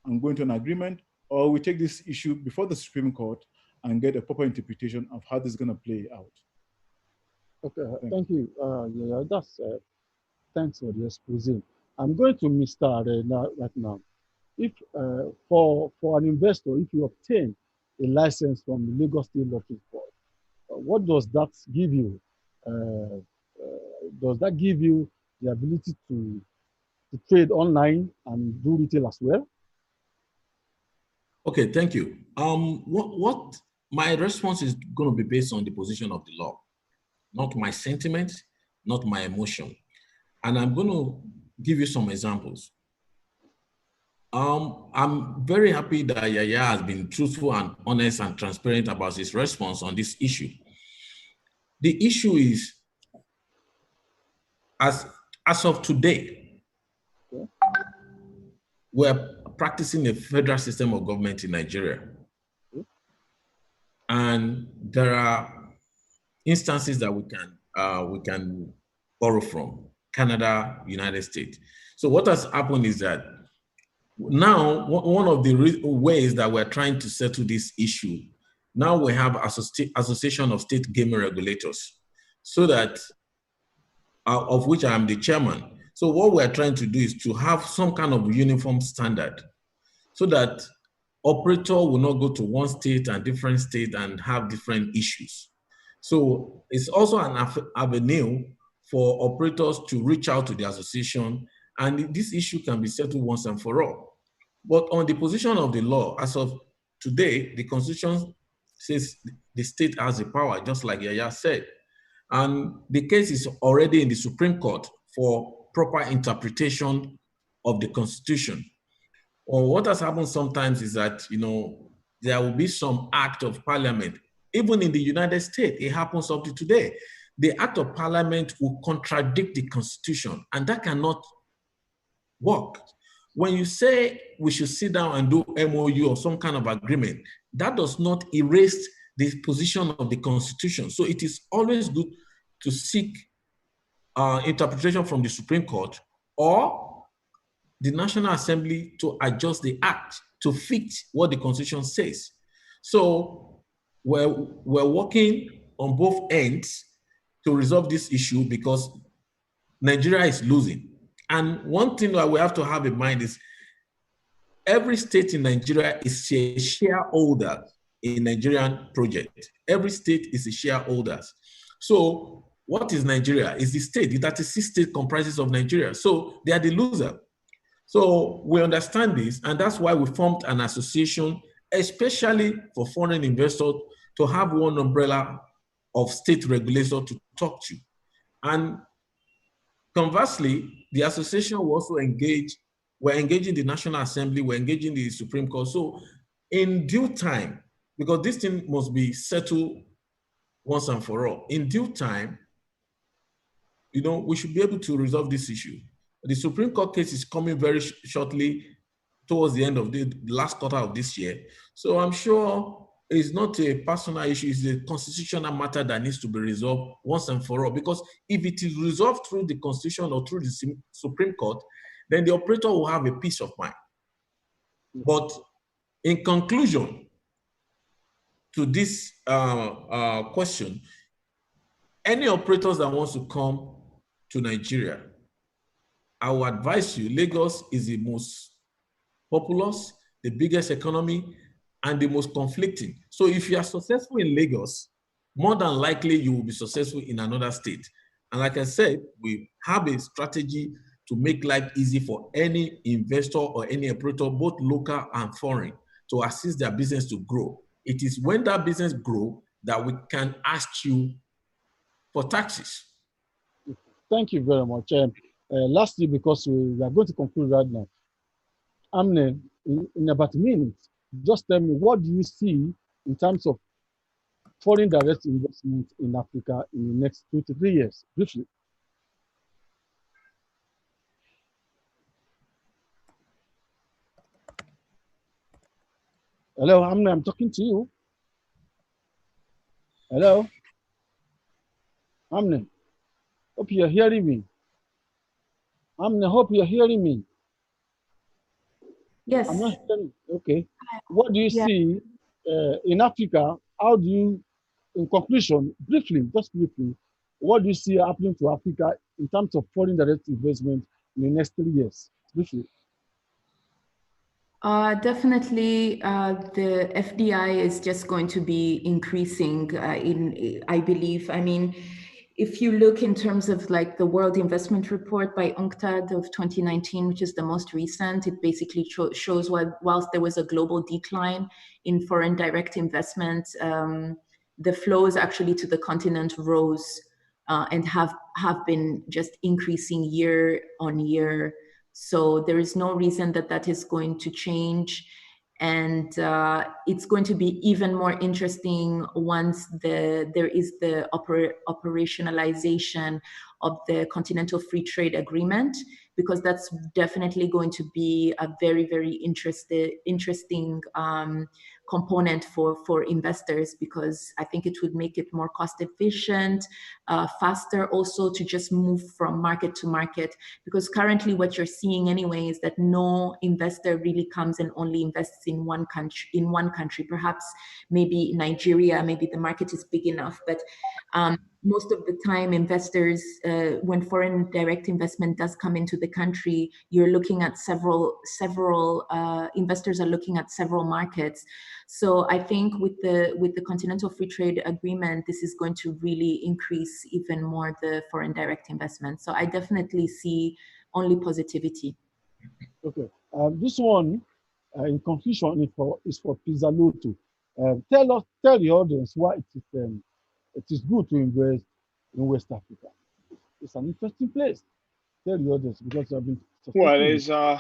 and go into an agreement, or we take this issue before the Supreme Court and get a proper interpretation of how this is going to play out. Okay, thank you. Yeah, thanks for the exposé. I'm going to Mr. Arena right now. If for an investor, if you obtain a license from the Lagos State Lottery Board, what does that give you? Does that give you the ability to trade online and do retail as well? Okay, thank you. What my response is going to be based on the position of the law, not my sentiment, not my emotion. And I'm going to give you some examples. I'm very happy that Yaya has been truthful and honest and transparent about his response on this issue. The issue is, as of today, we're practicing a federal system of government in Nigeria. And there are instances that we can borrow from: Canada, United States. So what has happened is that now one of the ways that we're trying to settle this issue, now we have Association of State Gaming Regulators, so that of which I am the chairman. So what we're trying to do is to have some kind of uniform standard, so that operator will not go to one state and different state and have different issues. So it's also an avenue for operators to reach out to the association, and this issue can be settled once and for all. But on the position of the law, as of today, the Constitution says the state has the power, just like Yaya said. And the case is already in the Supreme Court for proper interpretation of the Constitution. Or what has happened sometimes is that, there will be some act of parliament. Even in the United States, it happens up to today. The act of parliament will contradict the Constitution, and that cannot work. When you say we should sit down and do MOU or some kind of agreement, that does not erase the position of the Constitution. So it is always good to seek interpretation from the Supreme Court or the National Assembly to adjust the act to fit what the Constitution says. So we're working on both ends to resolve this issue because Nigeria is losing. And one thing that we have to have in mind is every state in Nigeria is a shareholder in Nigerian project. Every state is a shareholder. So what is Nigeria? It's the state. The 36 state comprises of Nigeria. So they are the loser. So we understand this, and that's why we formed an association, especially for foreign investors, to have one umbrella of state regulators to talk to. And conversely, the association will also engage. We're engaging the National Assembly, we're engaging the Supreme Court. So in due time, because this thing must be settled once and for all, in due time, we should be able to resolve this issue. The Supreme Court case is coming very shortly towards the end of the last quarter of this year. So I'm sure it's not a personal issue, it's a constitutional matter that needs to be resolved once and for all. Because if it is resolved through the Constitution or through the Supreme Court, then the operator will have a peace of mind. But in conclusion to this question, any operators that wants to come to Nigeria, I will advise you, Lagos is the most populous, the biggest economy, and the most conflicting. So if you are successful in Lagos, more than likely you will be successful in another state. And like I said, we have a strategy to make life easy for any investor or any operator, both local and foreign, to assist their business to grow. It is when that business grows that we can ask you for taxes. Thank you very much. Lastly, because we are going to conclude right now, Amne, in about a minute, just tell me, what do you see in terms of foreign direct investment in Africa in the next 2 to 3 years, briefly? Hello, Amne, I'm talking to you. Hello? Amne, hope you're hearing me. Amne, hope you're hearing me. Yes. I'm not hearing. Okay. What do you see in Africa? How do you, in conclusion, briefly, just briefly, what do you see happening to Africa in terms of foreign direct investment in the next 3 years? Briefly. Definitely, the FDI is just going to be increasing I believe. I mean, if you look in terms of like the World Investment Report by UNCTAD of 2019, which is the most recent, it basically shows whilst there was a global decline in foreign direct investment, the flows actually to the continent rose and have been just increasing year on year. So there is no reason that is going to change. And it's going to be even more interesting once there is the operationalization of the Continental Free Trade Agreement, because that's definitely going to be a very, very interesting component for investors, because I think it would make it more cost efficient, faster also to just move from market to market. Because currently what you're seeing anyway is that no investor really comes and only invests in one country, perhaps maybe Nigeria, maybe the market is big enough, but most of the time investors, when foreign direct investment does come into the country, you're looking at several investors are looking at several markets. So I think with the Continental Free Trade Agreement, this is going to really increase even more the foreign direct investment. So I definitely see only positivity. Okay, this one, in conclusion, is for Pizzalotto. Tell the audience why it is good to invest in West Africa. It's an interesting place. Tell the audience, because I've been. Well,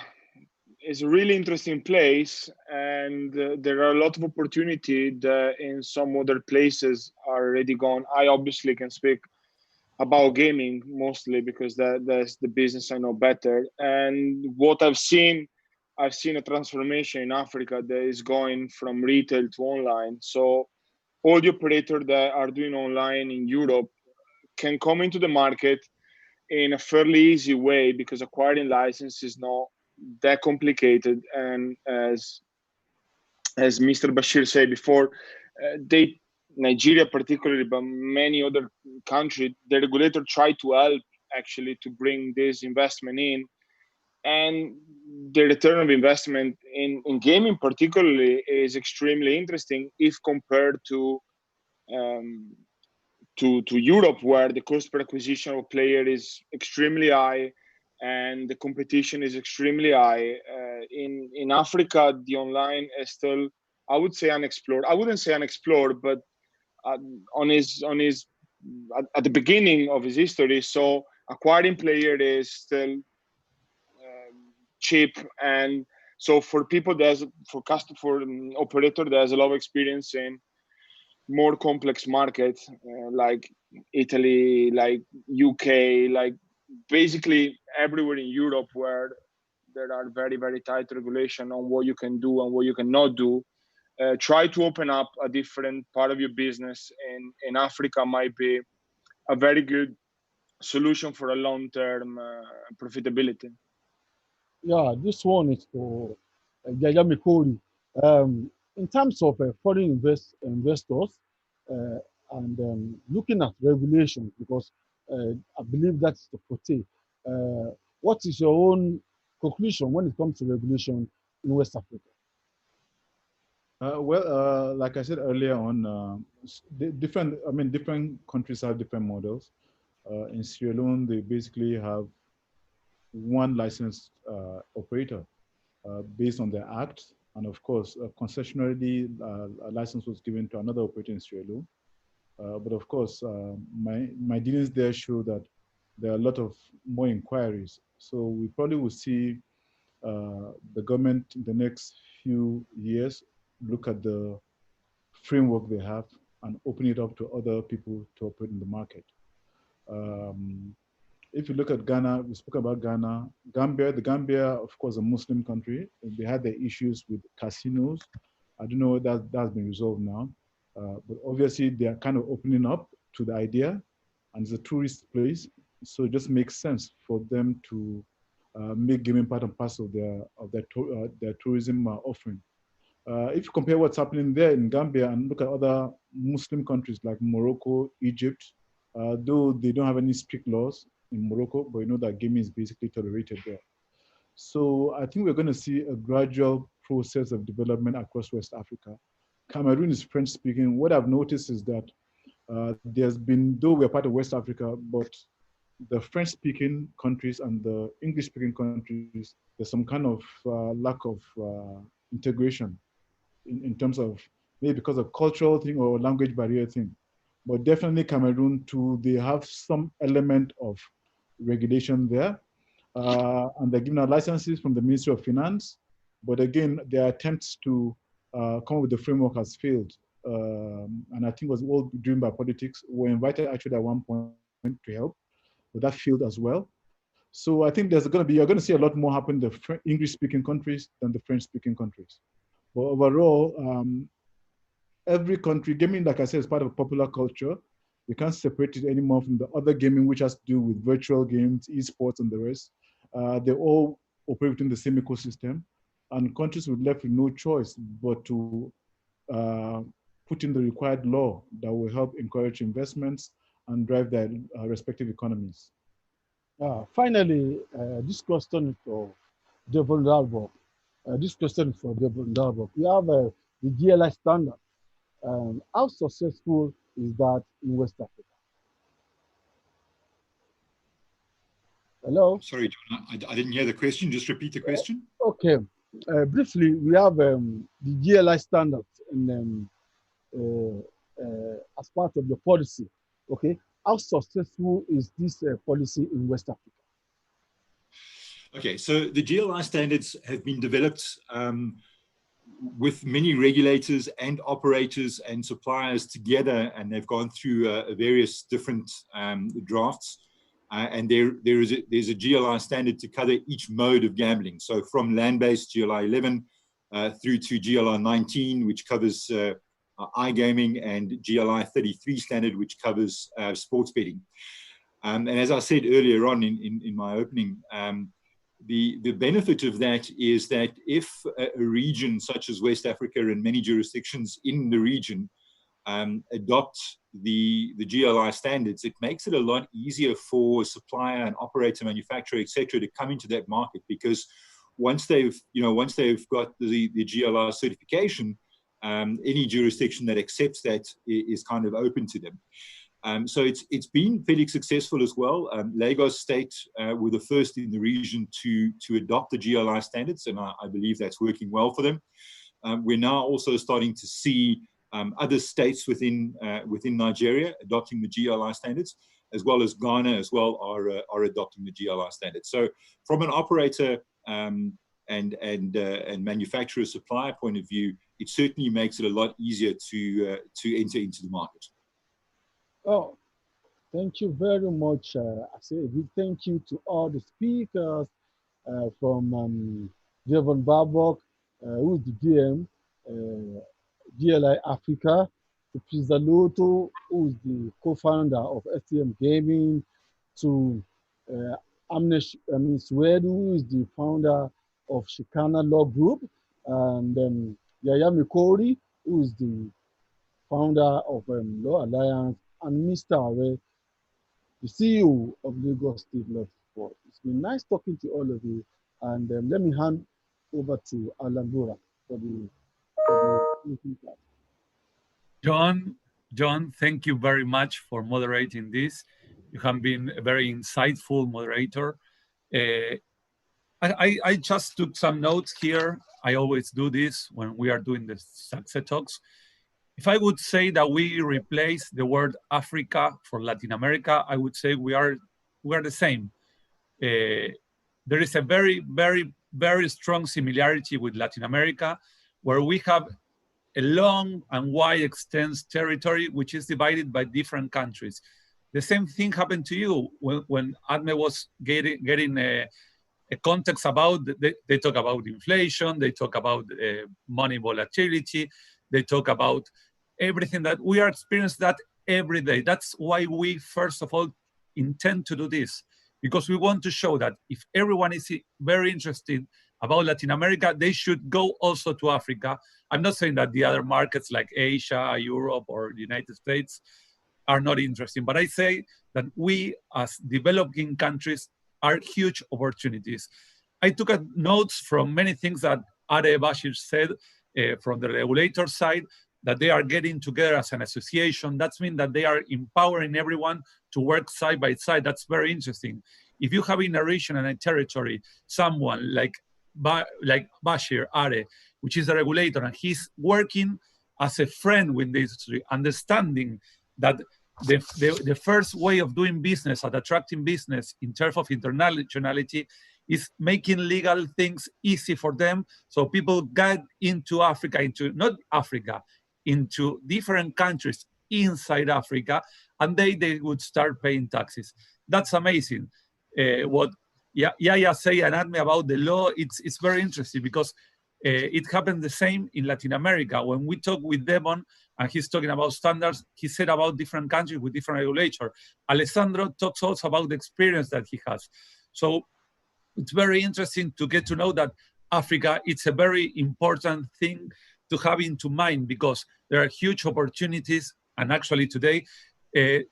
it's a really interesting place, and there are a lot of opportunity that in some other places are already gone. I obviously can speak about gaming mostly because that's the business I know better. And what I've seen a transformation in Africa that is going from retail to online. So all the operators that are doing online in Europe can come into the market in a fairly easy way, because acquiring license is not that complicated. And as Mr. Bashir said before, Nigeria particularly, but many other countries, the regulator tried to help actually to bring this investment in. And the return of investment in gaming particularly is extremely interesting if compared to Europe, where the cost per acquisition of a player is extremely high and the competition is extremely high. In Africa, the online is still, I would say, unexplored. I wouldn't say unexplored, but at the beginning of his history, so acquiring player is still cheap. And so for people, for operator, there's a lot of experience in more complex markets like Italy, like UK, like basically everywhere in Europe where there are very, very tight regulation on what you can do and what you cannot do. Try to open up a different part of your business in Africa might be a very good solution for a long-term profitability. Yeah, this one is for Yaya Mikori. In terms of foreign investors and looking at regulations, because I believe that's the forte. What is your own conclusion when it comes to regulation in West Africa? Like I said earlier on, different countries have different models. In Sierra Leone, they basically have one licensed operator based on their act. And of course, concessionarily, a license was given to another operator in Sierra Leone. But of course, my dealings there show that there are a lot of more inquiries. So we probably will see the government in the next few years look at the framework they have and open it up to other people to operate in the market. If you look at Ghana, we spoke about Ghana. The Gambia, of course, a Muslim country. They had their issues with casinos. I don't know that that's been resolved now. But obviously, they are kind of opening up to the idea, and it's a tourist place. So it just makes sense for them to make gaming part and parcel of their tourism offering. If you compare what's happening there in Gambia and look at other Muslim countries like Morocco, Egypt, though they don't have any strict laws in Morocco, but you know that gaming is basically tolerated there. So I think we're going to see a gradual process of development across West Africa. Cameroon is French speaking. What I've noticed is that there's been, though we're part of West Africa, but the French speaking countries and the English speaking countries, there's some kind of lack of integration in terms of maybe because of cultural thing or language barrier thing. But definitely Cameroon too, they have some element of regulation there. And they're given out licenses from the Ministry of Finance. But again, their attempts to come up with the framework has failed. And I think it was all driven by politics. We were invited actually at one point to help, but that failed as well. So I think you're going to see a lot more happen in the English-speaking countries than the French-speaking countries. But overall, every country, gaming, like I said, is part of popular culture. You can't separate it anymore from the other gaming, which has to do with virtual games, esports, and the rest. They all operate within the same ecosystem, and countries were left with no choice but to put in the required law that will help encourage investments and drive their respective economies. Finally, this question is for Devon Dalbrook. This question is for Devon Dalbrook. We have the GLI standard. How successful is that in West Africa? Hello? Sorry, John, I didn't hear the question. Just repeat the question. Okay. Briefly, we have the GLI standard in, as part of the policy. Okay. How successful is this policy in West Africa? Okay, so the GLI standards have been developed with many regulators and operators and suppliers together, and they've gone through various different drafts. And there's a GLI standard to cover each mode of gambling. So from land-based GLI 11 through to GLI 19, which covers iGaming, and GLI 33 standard, which covers sports betting. And as I said earlier on in my opening, the benefit of that is that if a region such as West Africa and many jurisdictions in the region adopt the GLI standards, it makes it a lot easier for a supplier and operator, manufacturer, etc., to come into that market, because once they've got the GLI certification, any jurisdiction that accepts that is kind of open to them. So it's been fairly successful as well. Lagos State were the first in the region to adopt the GLI standards, and I believe that's working well for them. We're now also starting to see other states within Nigeria adopting the GLI standards, as well as Ghana as well are adopting the GLI standards. So from an operator and manufacturer supplier point of view, it certainly makes it a lot easier to enter into the market. Oh, thank you very much. I say a big thank you to all the speakers from Devon Babok, who is the DM, GLI Africa, to Pizzaloto, who is the co-founder of STM Gaming, to Amnesh Swedu, who is the founder of Shikana Law Group, and Yaya Mikori, who is the founder of Law Alliance, and Mr. Awe, the CEO of Lagos State Law Board. It's been nice talking to all of you, and let me hand over to Alandura for the meeting class. John, thank you very much for moderating this. You have been a very insightful moderator. I just took some notes here. I always do this when we are doing the SAGSE talks. If I would say that we replace the word Africa for Latin America, I would say we are the same. There is a very, very, very strong similarity with Latin America, where we have a long and wide extent territory, which is divided by different countries. The same thing happened to you when ADME was getting a context about, they talk about inflation, they talk about money volatility, they talk about everything that we are experiencing that every day. That's why we, first of all, intend to do this, because we want to show that if everyone is very interested about Latin America, they should go also to Africa. I'm not saying that the other markets like Asia, Europe, or the United States are not interesting, but I say that we as developing countries are huge opportunities. I took notes from many things that Are Bashir said from the regulator side, that they are getting together as an association. That means that they are empowering everyone to work side by side. That's very interesting. If you have in a region and a territory someone like Bashir Are, which is a regulator, and he's working as a friend with the industry, understanding that the first way of doing business and attracting business in terms of internationality is making legal things easy for them, so people get into Africa, into different countries inside Africa, and they would start paying taxes. That's amazing. What Yaya say and ADME about the law, it's very interesting, because it happened the same in Latin America. When we talk with Devon and he's talking about standards, he said about different countries with different regulators. Alessandro talks also about the experience that he has. So it's very interesting to get to know that Africa, it's a very important thing to have into mind, because there are huge opportunities. And actually today,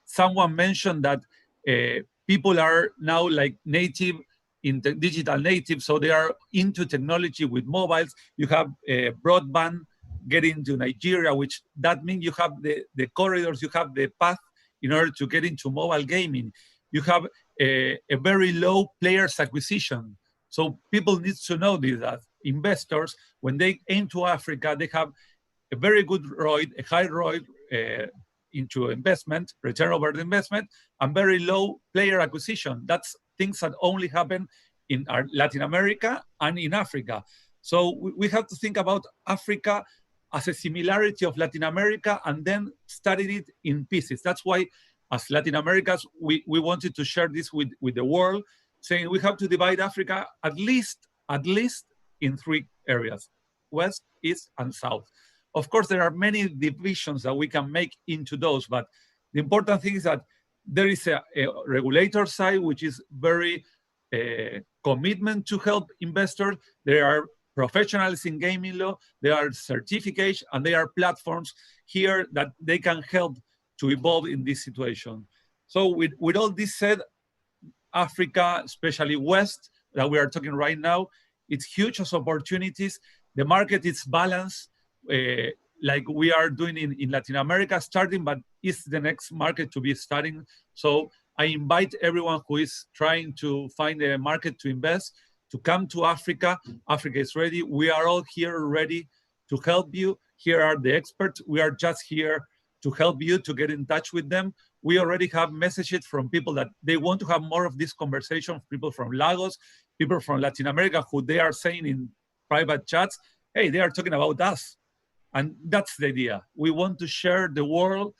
someone mentioned that people are now like native, in the digital native, so they are into technology with mobiles. You have broadband getting to Nigeria, which that means you have the corridors, you have the path in order to get into mobile gaming. You have a very low players acquisition. So people need to know this, that investors, when they aim to Africa, they have a very good ROI, a high ROI into investment, return over the investment, and very low player acquisition. That's things that only happen in Latin America and in Africa. So we have to think about Africa as a similarity of Latin America, and then study it in pieces. That's why, as Latin Americans, we wanted to share this with the world, saying we have to divide Africa at least in 3 areas: West, East, and South. Of course, there are many divisions that we can make into those, but the important thing is that there is a regulator side, which is very commitment to help investors. There are professionals in gaming law, there are certificates, and there are platforms here that they can help to evolve in this situation. So with all this said, Africa, especially West, that we are talking right now, it's huge as opportunities. The market is balanced, like we are doing in Latin America starting, but it's the next market to be starting. So I invite everyone who is trying to find a market to invest to come to Africa. Africa is ready. We are all here ready to help you. Here are the experts. We are just here to help you to get in touch with them. We already have messages from people that they want to have more of this conversation, people from Lagos, people from Latin America, who they are saying in private chats, hey, they are talking about us. And that's the idea. We want to share the world,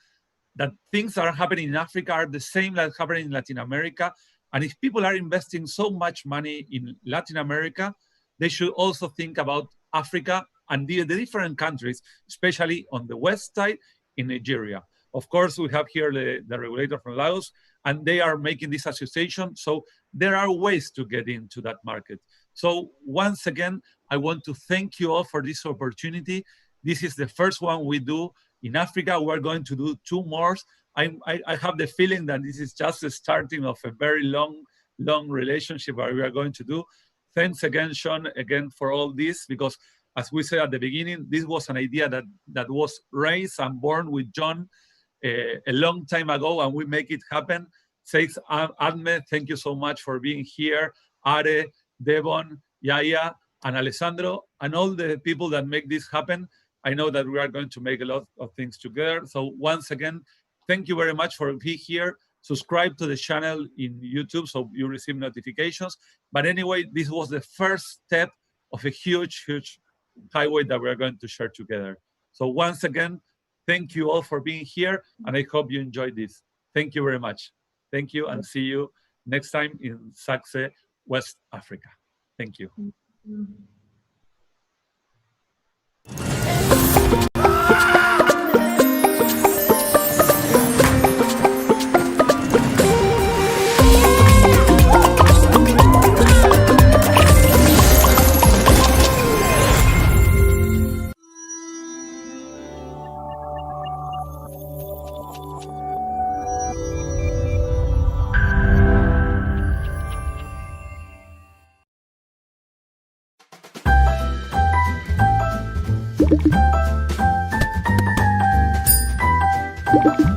that things that are happening in Africa are the same as happening in Latin America. And if people are investing so much money in Latin America, they should also think about Africa and the different countries, especially on the west side in Nigeria. Of course, we have here the regulator from Laos, and they are making this association. So there are ways to get into that market. So once again, I want to thank you all for this opportunity. This is the first one we do in Africa. We're going to do 2 more. I have the feeling that this is just the starting of a very long relationship that we are going to do. Thanks again, Sean, again for all this, because as we said at the beginning, this was an idea that was raised and born with John a long time ago, and we make it happen. Says Adme, thank you so much for being here. Are, Devon, Yaya, and Alessandro, and all the people that make this happen. I know that we are going to make a lot of things together. So once again, thank you very much for being here. Subscribe to the channel in YouTube so you receive notifications. But anyway, this was the first step of a huge highway that we're going to share together. So once again, thank you all for being here, and I hope you enjoyed this. Thank you very much. Thank you, and see you next time in SAGSE, West Africa. Thank you. Thank you.